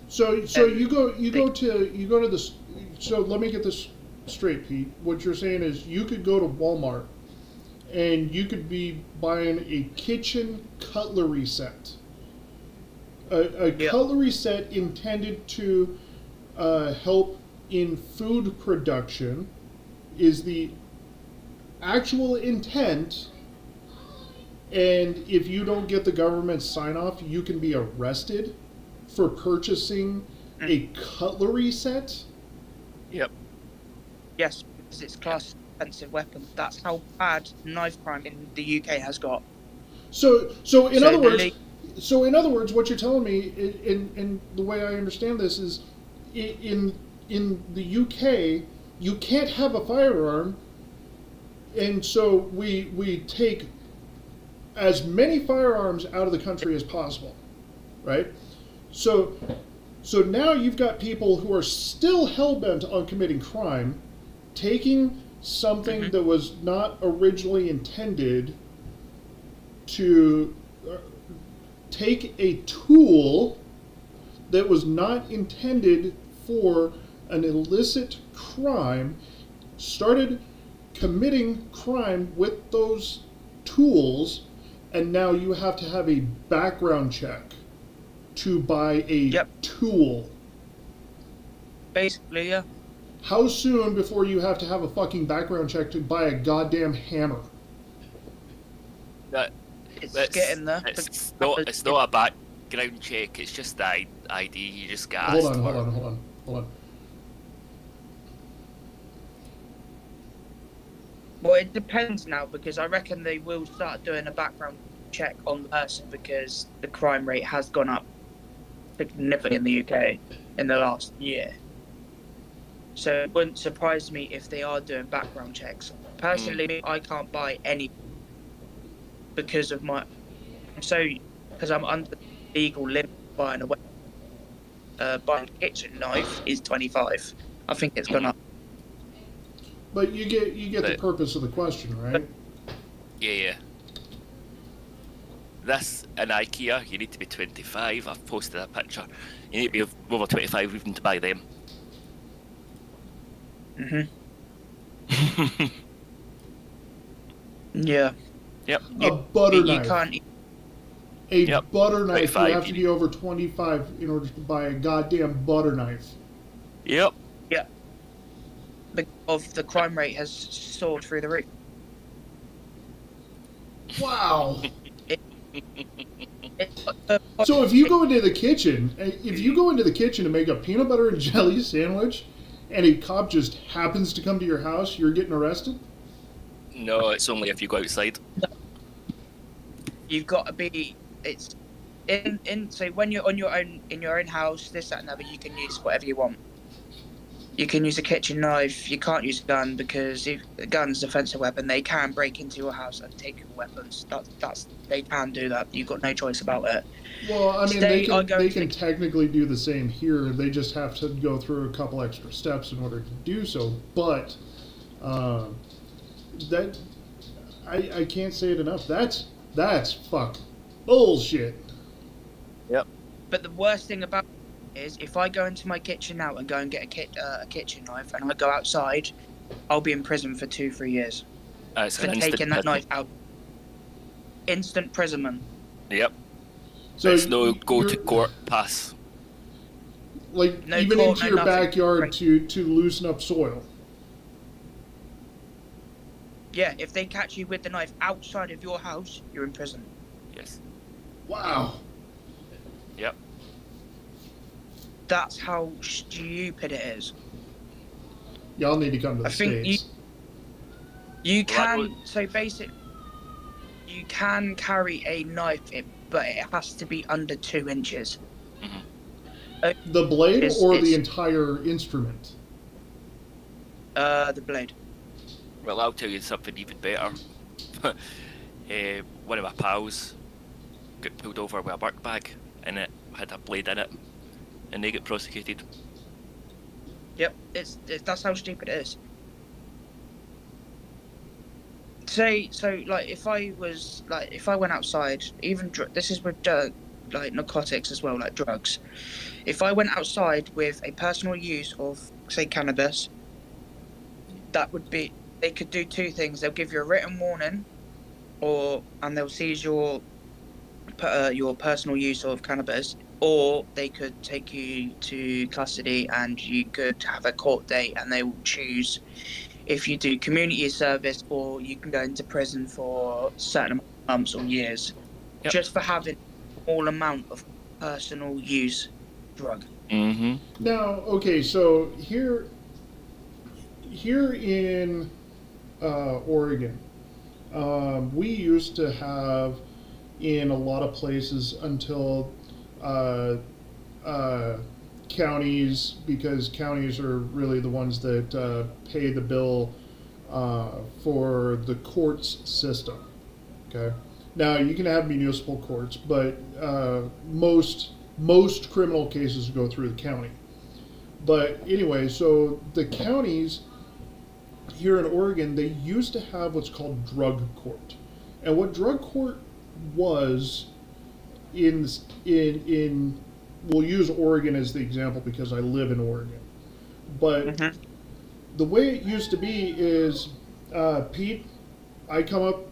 So you go to this. So let me get this straight, Pete. What you're saying is you could go to Walmart and you could be buying a kitchen cutlery set. A cutlery set intended to help in food production is the actual intent, and if you don't get the government's sign off, you can be arrested for purchasing a cutlery set. Yep. yes, because it's classed as an offensive weapon. That's how bad knife crime in the UK has got. So in other words, what you're telling me, in the way I understand this, is in the UK, you can't have a firearm, and so we take as many firearms out of the country as possible, right? So now you've got people who are still hell-bent on committing crime, taking something that was not originally intended to take a tool that was not intended for an illicit crime, started committing crime with those tools, and now you have to have a background check to buy a tool. Basically, yeah. How soon before you have to have a fucking background check to buy a goddamn hammer? It's getting there. It's not a background check. It's just the ID. You just get asked. Hold on. Well, it depends now, because I reckon they will start doing a background check on the person because the crime rate has gone up significantly in the UK in the last year. So it wouldn't surprise me if they are doing background checks. Personally, I can't buy any because of because I'm under the legal limit buying a weapon. Buying a kitchen knife is 25. I think it's gone up. But you get the purpose of the question, right? Yeah. This in IKEA, you need to be 25. I've posted a picture. You need to be over 25 even to buy them. Yeah. Yep. A butter knife. You can't. A butter knife. You have to you be over 25 in order to buy a goddamn butter knife. Yep. Yeah. Of the crime rate has soared through the roof. Wow. So if you go into the kitchen to make a peanut butter and jelly sandwich, and a cop just happens to come to your house, you're getting arrested? No, it's only if you go outside. You've got to be. It's in. So when you're on your own in your own house, this, that, and other, you can use whatever you want. You can use a kitchen knife. You can't use a gun because if a gun's a offensive weapon. They can break into your house and take your weapons. They can do that. You've got no choice about it. Well, I mean, Today, I go they into can the- technically do the same here. They just have to go through a couple extra steps in order to do so. But that I can't say it enough. That's fuck bullshit. Yep. But the worst thing about it is, if I go into my kitchen now and go and get a kitchen knife, and I go outside, I'll be in prison for 2-3 years It's for an taking instant that prison. knife out. Instant imprisonment. Yep. So It's no go to you're- court pass. like No even court, into no your nothing. backyard Right. to loosen up soil. Yeah, if they catch you with the knife outside of your house, you're in prison. Yes. Wow. Yep. That's how stupid it is. Y'all need to come to the I think States. You Well, that can, so basically, you can carry a knife, but it has to be under 2 inches. The blade or the it's- entire instrument? The blade. Well, I'll tell you something even better. One of my pals got pulled over with a work bag and it had a blade in it, and they get prosecuted. Yep, that's how stupid it is. Like if I went outside, even this is with like narcotics as well, like drugs. If I went outside with a personal use of, say, cannabis, that would be, they could do 2 things. They'll give you a written warning, and they'll seize your personal use of cannabis, or they could take you to custody and you could have a court date, and they will choose if you do community service or you can go into prison for certain months or years, Yep. just for having a small amount of personal use drug. Mm-hmm. Now, okay, so here in Oregon, we used to have in a lot of places until counties, because counties are really the ones that pay the bill for the courts system. Okay, now you can have municipal courts, but most criminal cases go through the county. But anyway, so the counties here in Oregon, they used to have what's called drug court, and what drug court was in we'll use Oregon as the example because I live in Oregon, but the way it used to be is, Pete, I come up,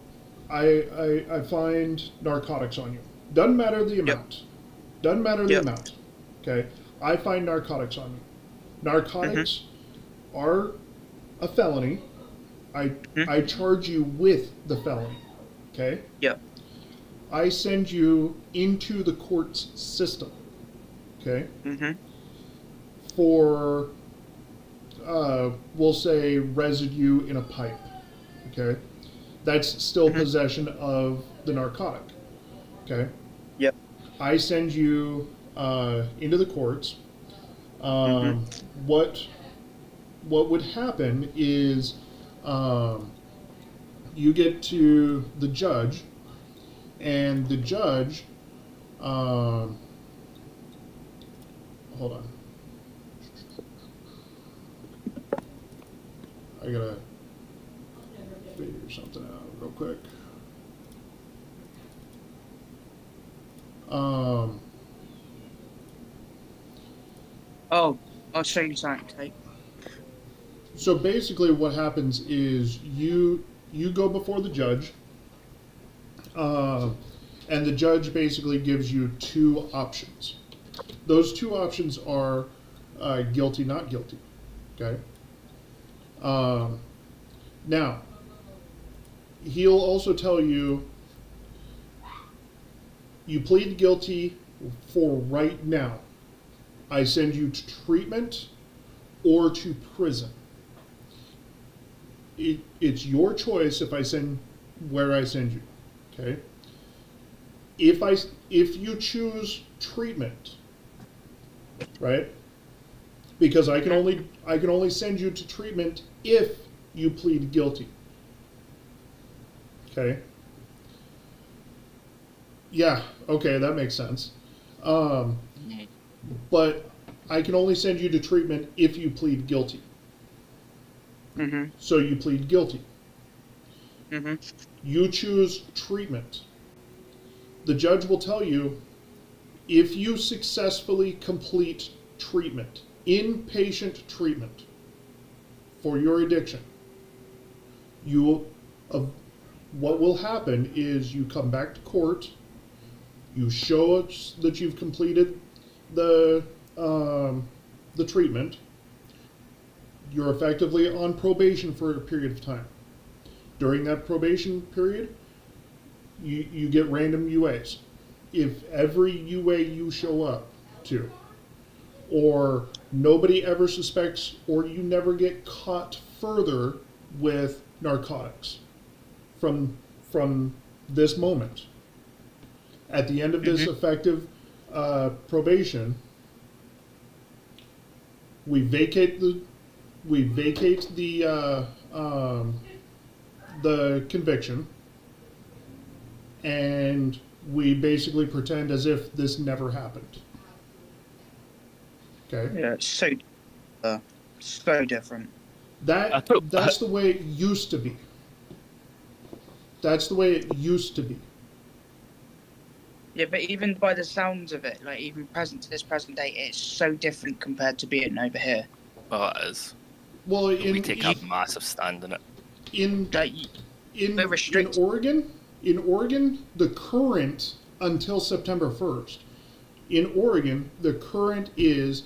I find narcotics on you. Doesn't matter the amount. Doesn't matter the amount. Okay, I find narcotics on you. Narcotics are a felony. I charge you with the felony. Okay. Yep. I send you into the court's system. Okay. For we'll say residue in a pipe. Okay. That's still possession of the narcotic. Okay. Yep. I send you into the courts. What would happen is you get to the judge, and the judge, hold on, I gotta figure something out real quick. Oh, I'll show you something, Tate. So basically what happens is you go before the judge, and the judge basically gives you 2 options. Those 2 options are guilty, not guilty. Okay? Now, he'll also tell you, you plead guilty for right now. I send you to treatment or to prison. It's your choice if I send where I send you. Okay. If you choose treatment, right? because I can only send you to treatment if you plead guilty. Okay. Yeah. Okay, that makes sense. But I can only send you to treatment if you plead guilty. Mhm. So you plead guilty. Mhm. You choose treatment. The judge will tell you, if you successfully complete treatment, inpatient treatment for your addiction, what will happen is you come back to court, you show us that you've completed the treatment. You're effectively on probation for a period of time. During that probation period, you get random UAs. If every UA you show up to, or nobody ever suspects, or you never get caught further with narcotics from this moment, at the end of this effective probation, we vacate the conviction, and we basically pretend as if this never happened. Okay? Yeah, it's so different. That's the way it used to be. That's the way it used to be. Yeah, but even by the sounds of it, like even present to this present day, it's so different compared to being over here. Well, it is. Well, We take a massive stand in it. in We're restricted. In Oregon, the current until September 1st, in Oregon, the current is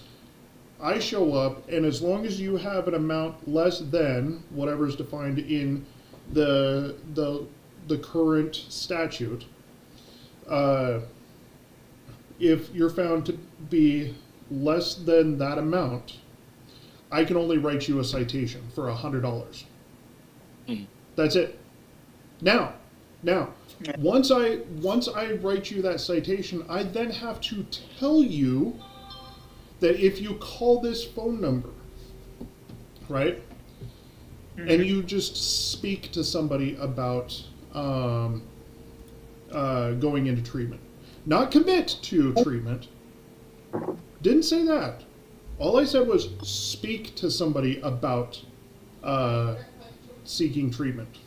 I show up, and as long as you have an amount less than whatever is defined in the current statute, if you're found to be less than that amount, I can only write you a citation for $100. That's it. Now, once I write you that citation, I then have to tell you that if you call this phone number, right, and you just speak to somebody about going into treatment, not commit to treatment, didn't say that. All I said was speak to somebody about seeking treatment.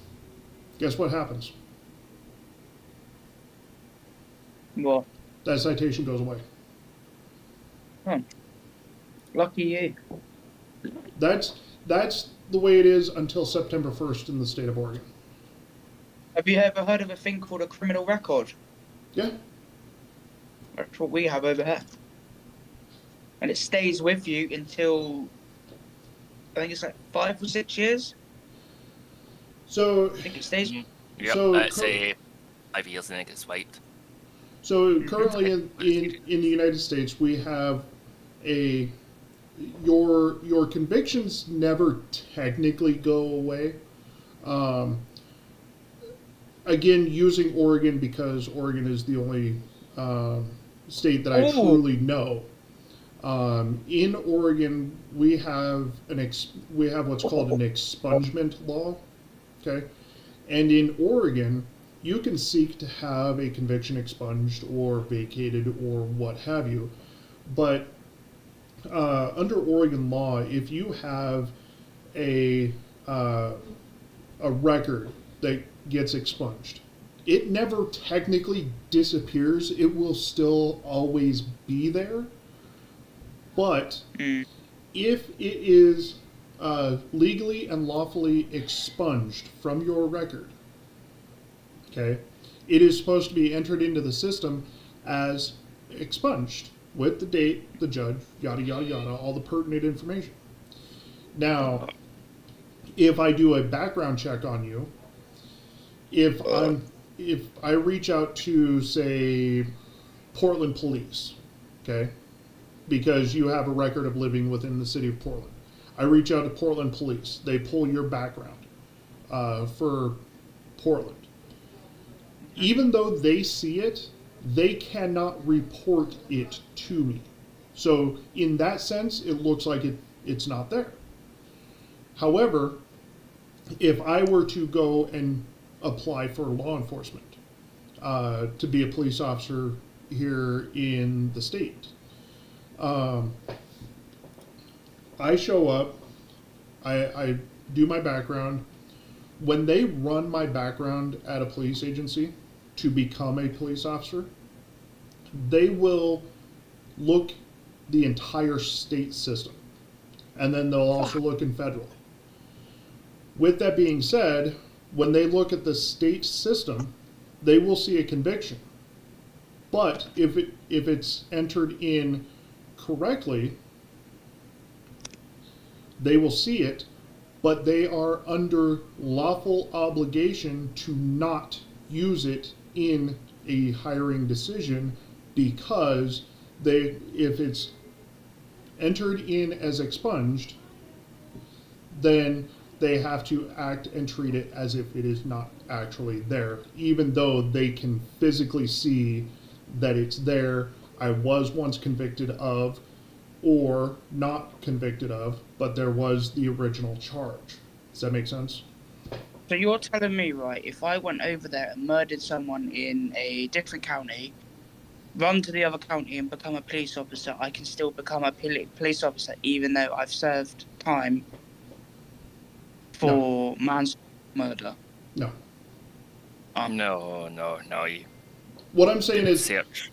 Guess what happens? What? That citation goes away. Huh. Lucky you. That's the way it is until September 1st in the state of Oregon. Have you ever heard of a thing called a criminal record? Yeah. That's what we have over here. And it stays with you until, I think it's like 5 or 6 years. So I think it stays. Yep, So it's 5 years and it gets wiped. So currently in the United States, we have your convictions never technically go away. Again, using Oregon because Oregon is the only state that I truly know. In Oregon, we have what's called an expungement law. Okay, and in Oregon, you can seek to have a conviction expunged or vacated or what have you, but under Oregon law, if you have a record that gets expunged, it never technically disappears. It will still always be there, but if it is legally and lawfully expunged from your record, okay, it is supposed to be entered into the system as expunged with the date, the judge, yada, yada, yada, all the pertinent information. Now, if I do a background check on you, if I reach out to, say, Portland police, okay, because you have a record of living within the city of Portland, I reach out to Portland police. They pull your background for Portland. Even though they see it, they cannot report it to me. So in that sense, it looks like it's not there. However, if I were to go and apply for law enforcement, to be a police officer here in the state, I show up, I do my background. When they run my background at a police agency to become a police officer, they will look the entire state system, and then they'll also look in federal. With that being said, when they look at the state system, they will see a conviction. But if it's entered in correctly, they will see it, but they are under lawful obligation to not use it in a hiring decision, because if it's entered in as expunged, then they have to act and treat it as if it is not actually there, even though they can physically see that it's there. I was once convicted of, or not convicted of, but there was the original charge. Does that make sense? So you're telling me, right, if I went over there and murdered someone in a different county, run to the other county and become a police officer, I can still become a police officer even though I've served time for manslaughter, murder? No. No. You What I'm saying is, search.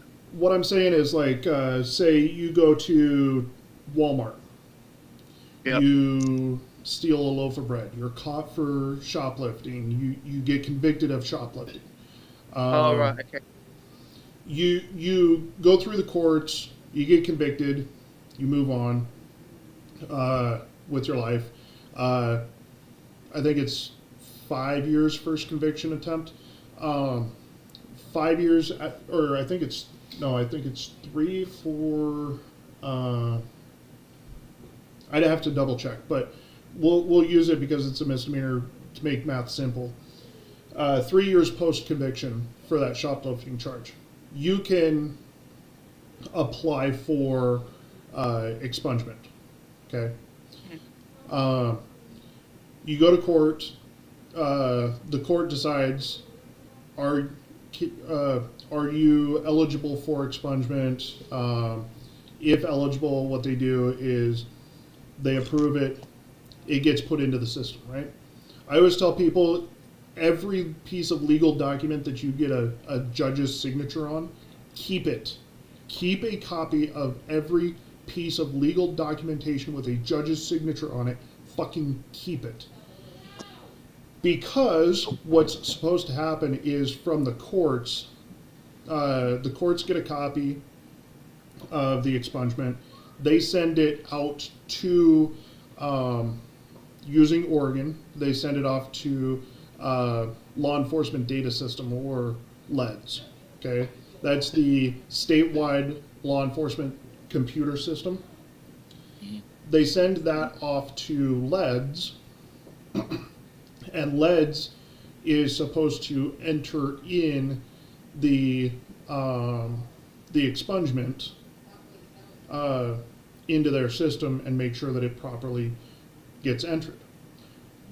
like, say you go to Walmart. Yep. You steal a loaf of bread. You're caught for shoplifting. You get convicted of shoplifting. Oh, right, okay. You go through the courts. You get convicted. You move on with your life. I think it's 5 years first conviction attempt. 5 years, or I think it's 3, 4. I'd have to double check, but we'll use it because it's a misdemeanor to make math simple. 3 years post conviction for that shoplifting charge, you can apply for expungement. Okay. You go to court. The court decides, are you eligible for expungement? If eligible, what they do is they approve it. It gets put into the system, right? I always tell people, every piece of legal document that you get a judge's signature on, keep it. Keep a copy of every piece of legal documentation with a judge's signature on it. Fucking keep it. Because what's supposed to happen is, from the courts get a copy of the expungement. They send it out to, using Oregon, they send it off to Law Enforcement Data System, or LEDS. Okay, that's the statewide law enforcement computer system. They send that off to LEDS, and LEDS is supposed to enter in the expungement into their system and make sure that it properly gets entered.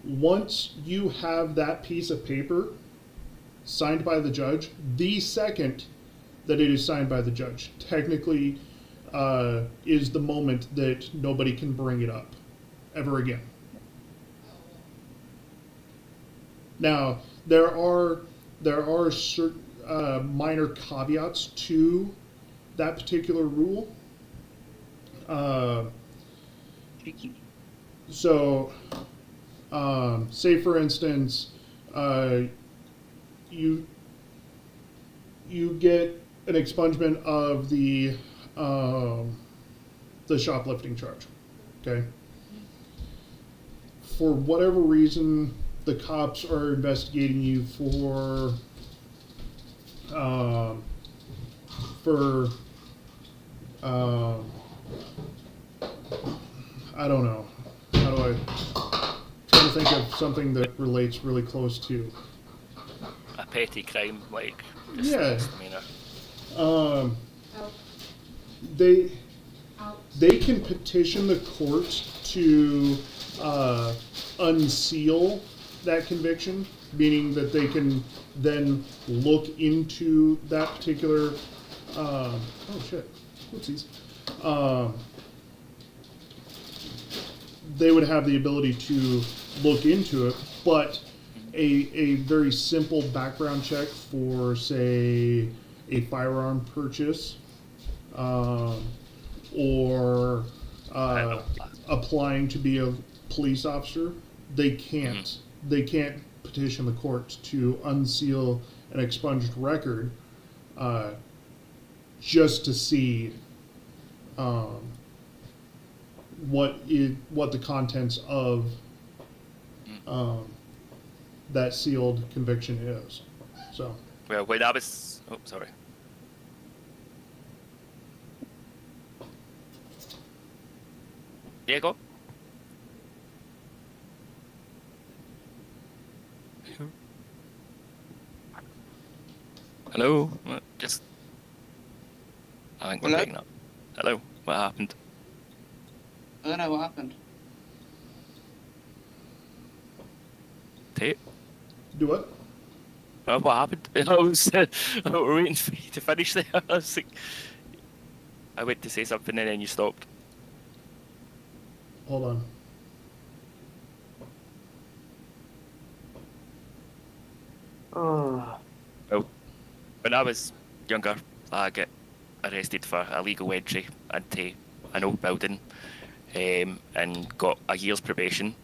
Once you have that piece of paper signed by the judge, the second that it is signed by the judge, technically is the moment that nobody can bring it up ever again. Now, there are certain minor caveats to that particular rule. So, say for instance, you get an expungement of the shoplifting charge, okay? For whatever reason, the cops are investigating you for I don't know. How do I try to think of something that relates really close to A petty crime, like Yeah. misdemeanor. they I'll they can petition the court to unseal that conviction, meaning that they can then look into that particular. Oh shit! Whoopsies. They would have the ability to look into it, but a very simple background check for, say, a firearm purchase, or applying to be a police officer, they can't. They can't petition the courts to unseal an expunged record, just to see what the contents of that sealed conviction is. So. Well, when I was, oh, sorry. Yeah, go. Hello? Just... I think we're Hello? picking up. Hello? What happened? I don't know what happened. Tate? Do what? What happened? I was we're waiting for you to finish there. I was like, I went to say something and then you stopped. Hold on. Oh. Well, when I was younger, I got arrested for illegal entry into an old building, and got a year's probation,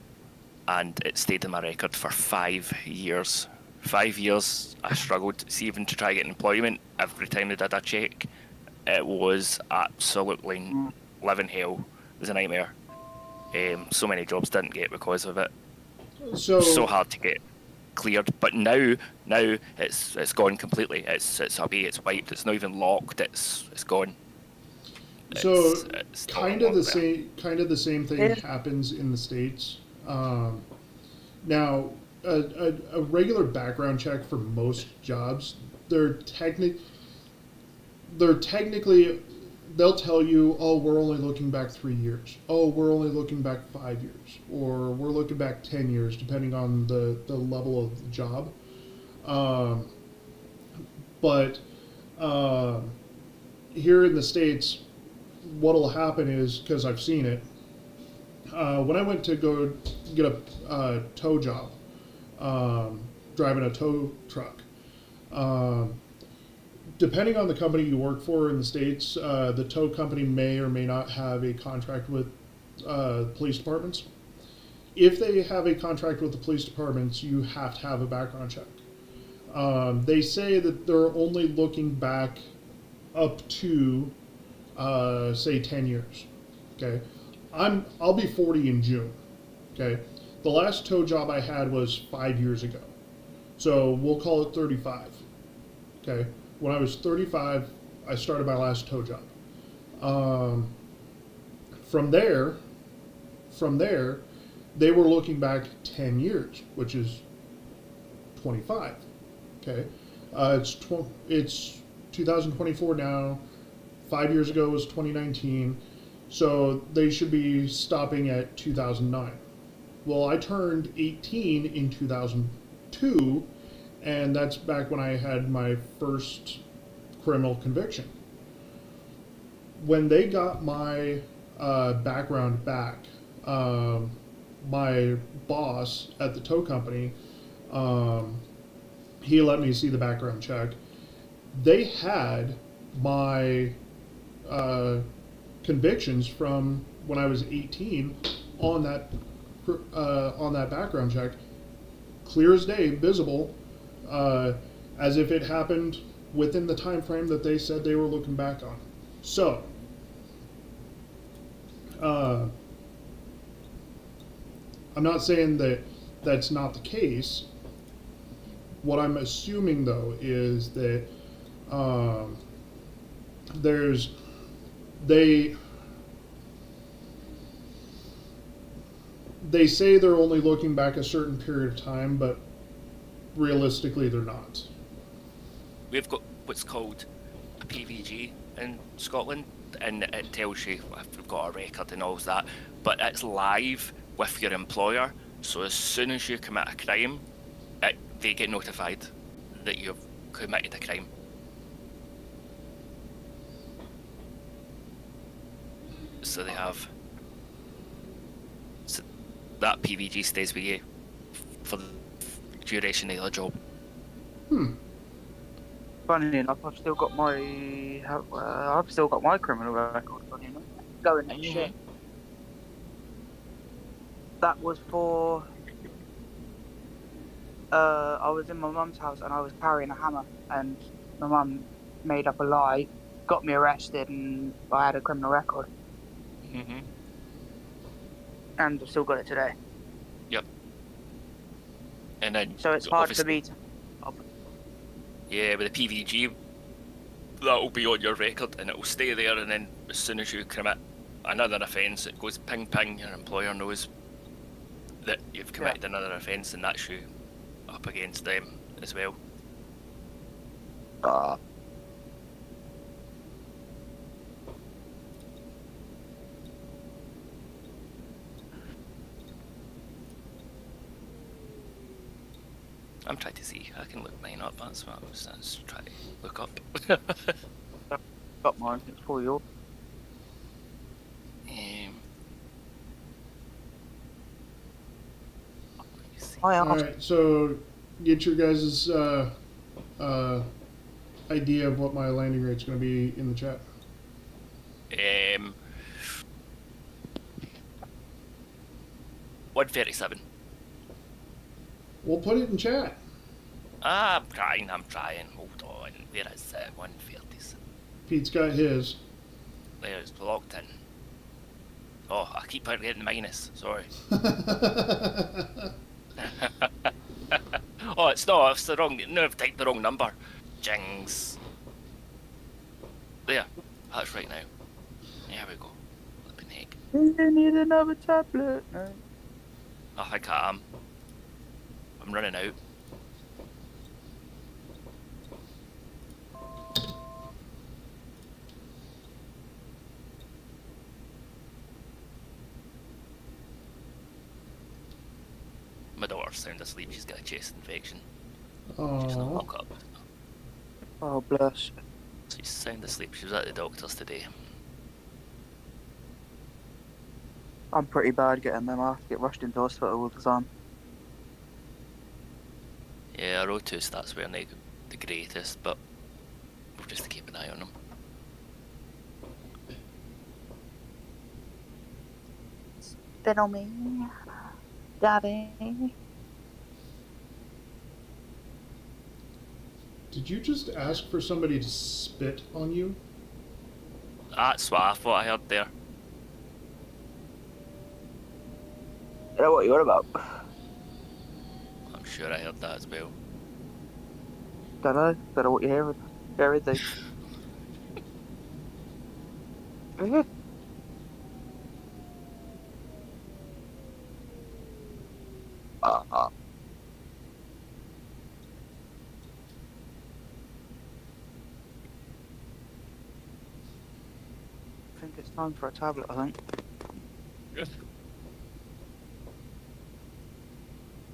and it stayed in my record for 5 years. 5 years I struggled, see, even to try get employment. Every time they did a check, it was absolutely living hell. It was a nightmare. So many jobs didn't get because of it. So hard to get cleared. But now it's gone completely. It's away. It's wiped. It's not even locked. It's gone. So it's kind of the same thing happens in the States. Now, a regular background check for most jobs, they're technically, they'll tell you, oh, we're only looking back 3 years. Oh, we're only looking back 5 years, or we're looking back 10 years, depending on the level of the job. But here in the States, what'll happen is, because I've seen it, when I went to go get a tow job, driving a tow truck, depending on the company you work for in the States, the tow company may or may not have a contract with police departments. If they have a contract with the police departments, you have to have a background check. They say that they're only looking back up to, say, 10 years. Okay, I'll be 40 in June. Okay, the last tow job I had was 5 years ago, so we'll call it 35. Okay, when I was 35, I started my last tow job. From there, they were looking back 10 years, which is 25. Okay, it's 2024 now. 5 years ago was 2019, so they should be stopping at 2009. Well, I turned 18 in 2002, and that's back when I had my first criminal conviction. When they got my background back, my boss at the tow company, he let me see the background check. They had my convictions from when I was 18 on that background check, clear as day, visible, as if it happened within the time frame that they said they were looking back on. So, I'm not saying that that's not the case. What I'm assuming, though, is that they say they're only looking back a certain period of time, but realistically they're not. We've got what's called a PVG in Scotland, and it tells you if you've got a record and all that. But it's live with your employer, so as soon as you commit a crime, they get notified that you've committed a crime. So they have. So that PVG stays with you for the duration of the job. Funny enough, I've still got my criminal record. Funny enough, going next shit. That was for. I was in my mum's house and I was carrying a hammer, and my mum made up a lie, got me arrested, and I had a criminal record. Mm-hmm. And I've still got it today. Yep. And then So it's hard for obviously- me to. Yeah, with the PVG, that'll be on your record and it'll stay there, and then as soon as you commit another offence, it goes ping ping, your employer knows that you've committed another offence, and that's you up against them as well. I'm trying to see. I can look mine up. That's what I was trying to look up. Got mine. It's for you. Let me see. Alright, so get your guys' idea of what my landing rate's going to be in the chat. 137. We'll put it in chat. I'm trying. Hold on. Where is it? 137. Pete's got his. There's locked in. Oh, I keep getting the minus. Sorry. Oh, it's not. It's the wrong. No, I've typed the wrong number. Jings. There. That's right now. There we go. Flipping heck. Do you need another tablet? No. I think I am. I'm running out. My daughter's sound asleep. She's got a chest infection. She's not Aww. woke up. Oh, bless. She's sound asleep. She was at the doctor's today. I'm pretty bad getting them. I have to get rushed into hospital all the time. Yeah, our O2 stats weren't the greatest, but we've just to keep an eye on them. Spit on me, daddy. Did you just ask for somebody to spit on you? That's what I thought I heard there. You know what you're about? I'm sure I heard that as well. Don't know. Don't know what you're hearing. Everything. I think it's time for a tablet, I think.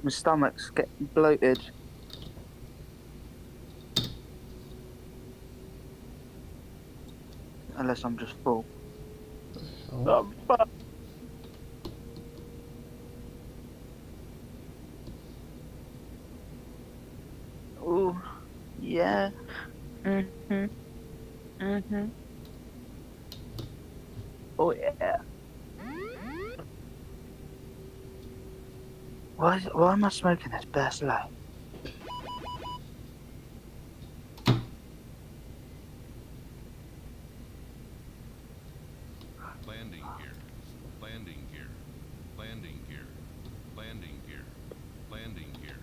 My stomach's getting bloated. Unless I'm just full. Oh. Ooh, yeah. Mhm. Mhm. Oh yeah. Why am I smoking this best light? Landing gear. Landing gear. Landing gear. Landing gear. Landing gear.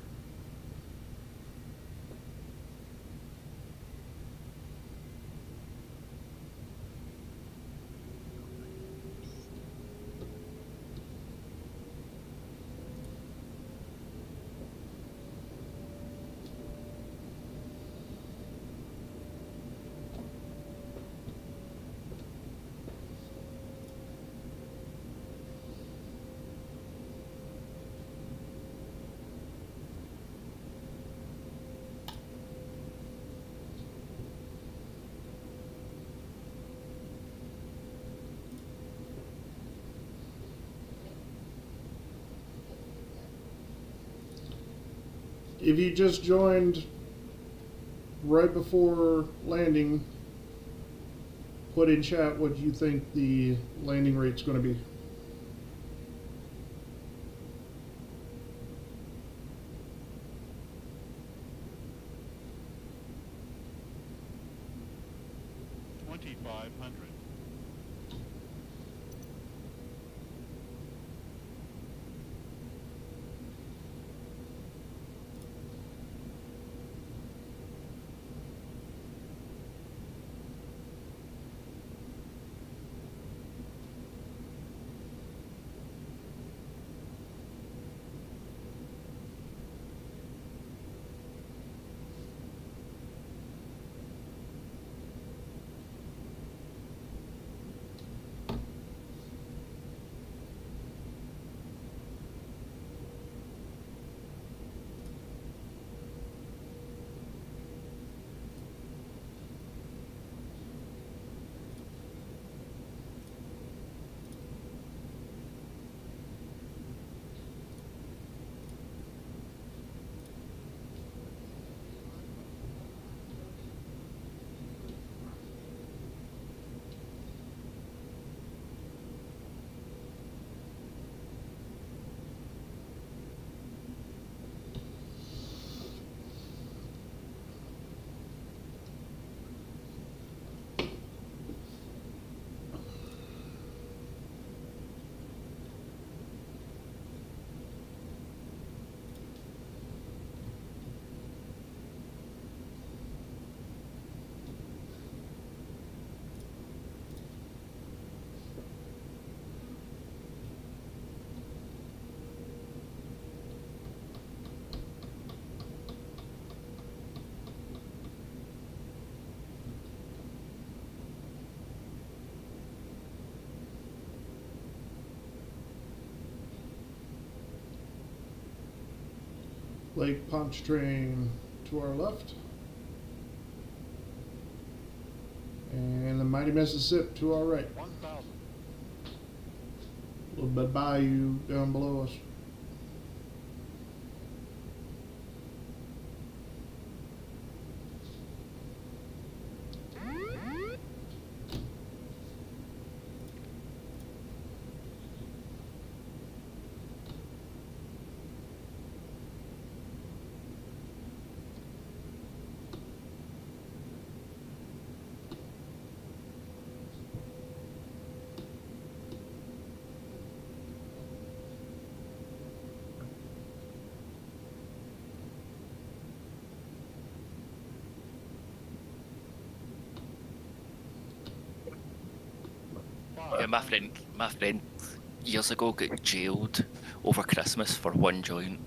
if you just joined right before landing, put in chat what you think the landing rate's going to be. Lake Pontchartrain to our left. And the mighty Mississippi to our right. 1,000. A little bit bayou down below us. Yeah, my friend years ago got jailed over Christmas for one joint.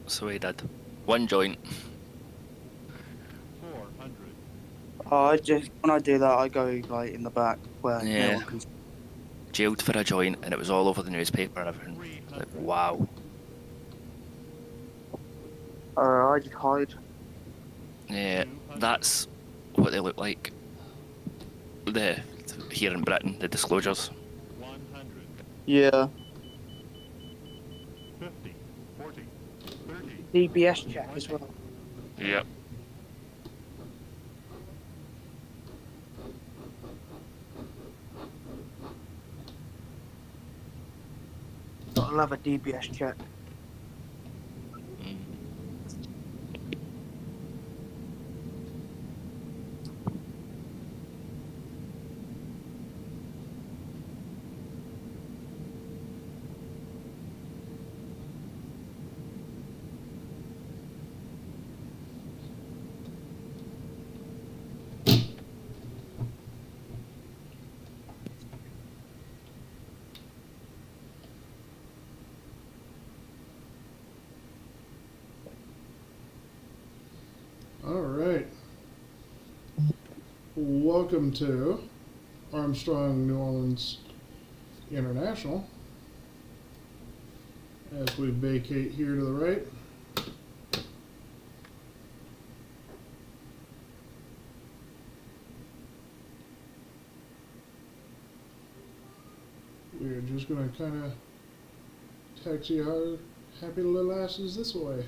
So he did. One joint. 400. I just when I do that, I go like in the back where no Yeah. one can. Jailed for a joint, and it was all over the newspaper and everything. Like, wow. I just hide. Yeah, that's what they look like. Here in Britain, the disclosures. 100. Yeah. 50. 40. 30. DBS check as well. Yep. Gotta love a DBS check. All right. Welcome to Armstrong New Orleans International. As we vacate here to the right. We're just going to kind of taxi our happy little asses this way.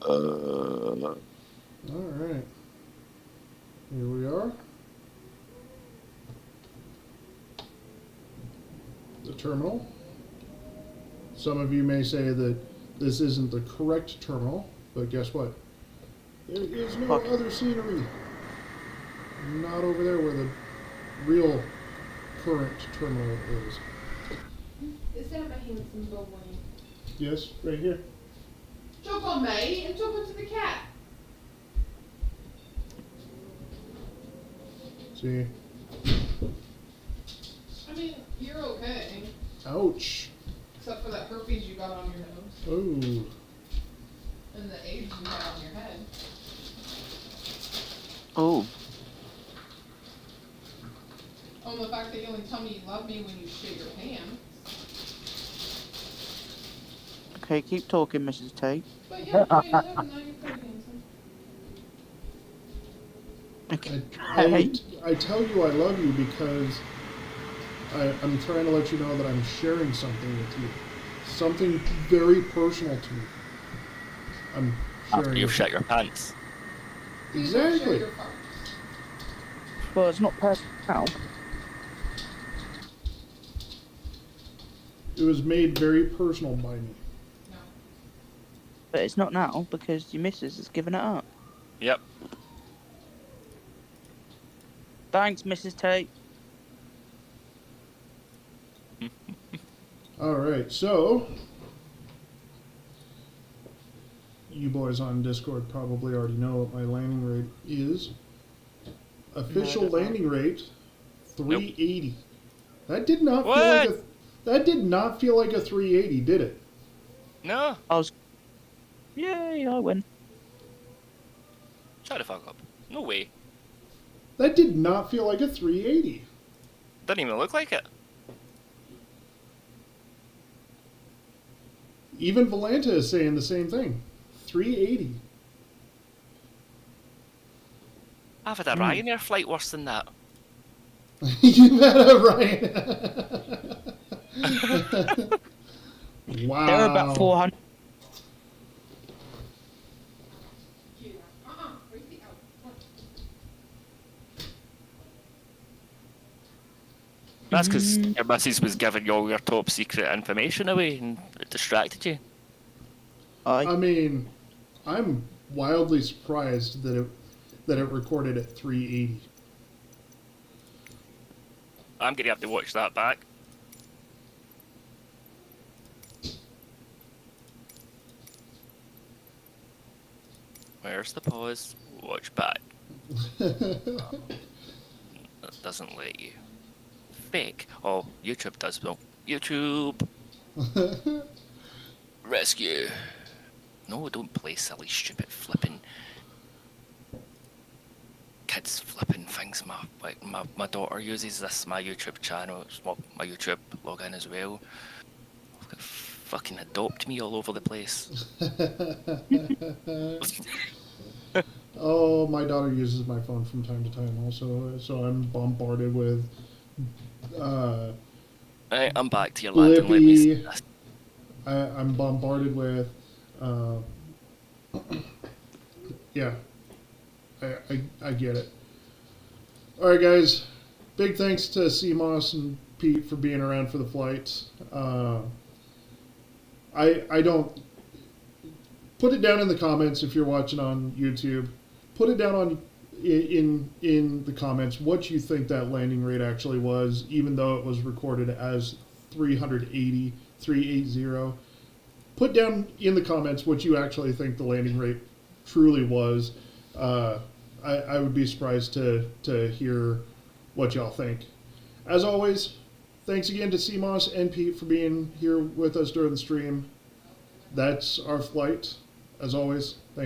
Alright. Here we are. The terminal. Some of you may say that this isn't the correct terminal, but guess what? There is no Fuck. other scenery. Not over there where the real current terminal is. Is that my handsome boy? Yes, right here. Choke on me and choke it to the cat. See? I mean, you're okay. Ouch. Except for that herpes you got on your nose. Oh. And the AIDS you had on your head. Oh, Oh, and the fact that you only tell me you love me when you shit your pants. okay, keep talking, Mrs. T. But yeah, 27, now you're pretty handsome. Okay. I tell you I love you because I'm trying to let you know that I'm sharing something with you. Something very personal to me. I'm After sharing you've it. shit your pants. Please don't share Exactly. your farts. Well, it's not personal now. It was made very personal by me. No. But it's not now because your missus has given it up. Yep. Thanks, Mrs. T. Alright, so you boys on Discord probably already know what my landing rate is. Official No, I don't know. landing rate 380. That did not feel like What? that did not feel like a 380, did it? No. Yay, I win. Shut the fuck up. No way. That did not feel like a 380. Doesn't even look like it. Even Volanta is saying the same thing. 380. I've had a Ryanair flight worse than that. You had a Ryan. Wow. They're about 400. Where's the out? That's because your missus was giving you all your top secret information away and it distracted you. I mean, I'm wildly surprised that it recorded at 380. I'm gonna have to watch that back. Where's the pause? Watch back. That doesn't let you. Fake. Oh, YouTube does though. YouTube rescue. No, don't play silly, stupid, flipping kids flipping things. My daughter uses this my YouTube channel. It's my YouTube login as well. Fucking adopt me all over the place. Oh, my daughter uses my phone from time to time also, so I'm bombarded with Right, I'm back to your land and let me see Blippi. this. I'm bombarded with yeah. I get it. Alright guys, big thanks to CMOS and Pete for being around for the flights. I don't put it down in the comments if you're watching on YouTube. Put it down on in the comments what you think that landing rate actually was, even though it was recorded as 380. Put down in the comments what you actually think the landing rate truly was. I would be surprised to hear what y'all think. As always, thanks again to CMOS and Pete for being here with us during the stream. That's our flight. As always, thank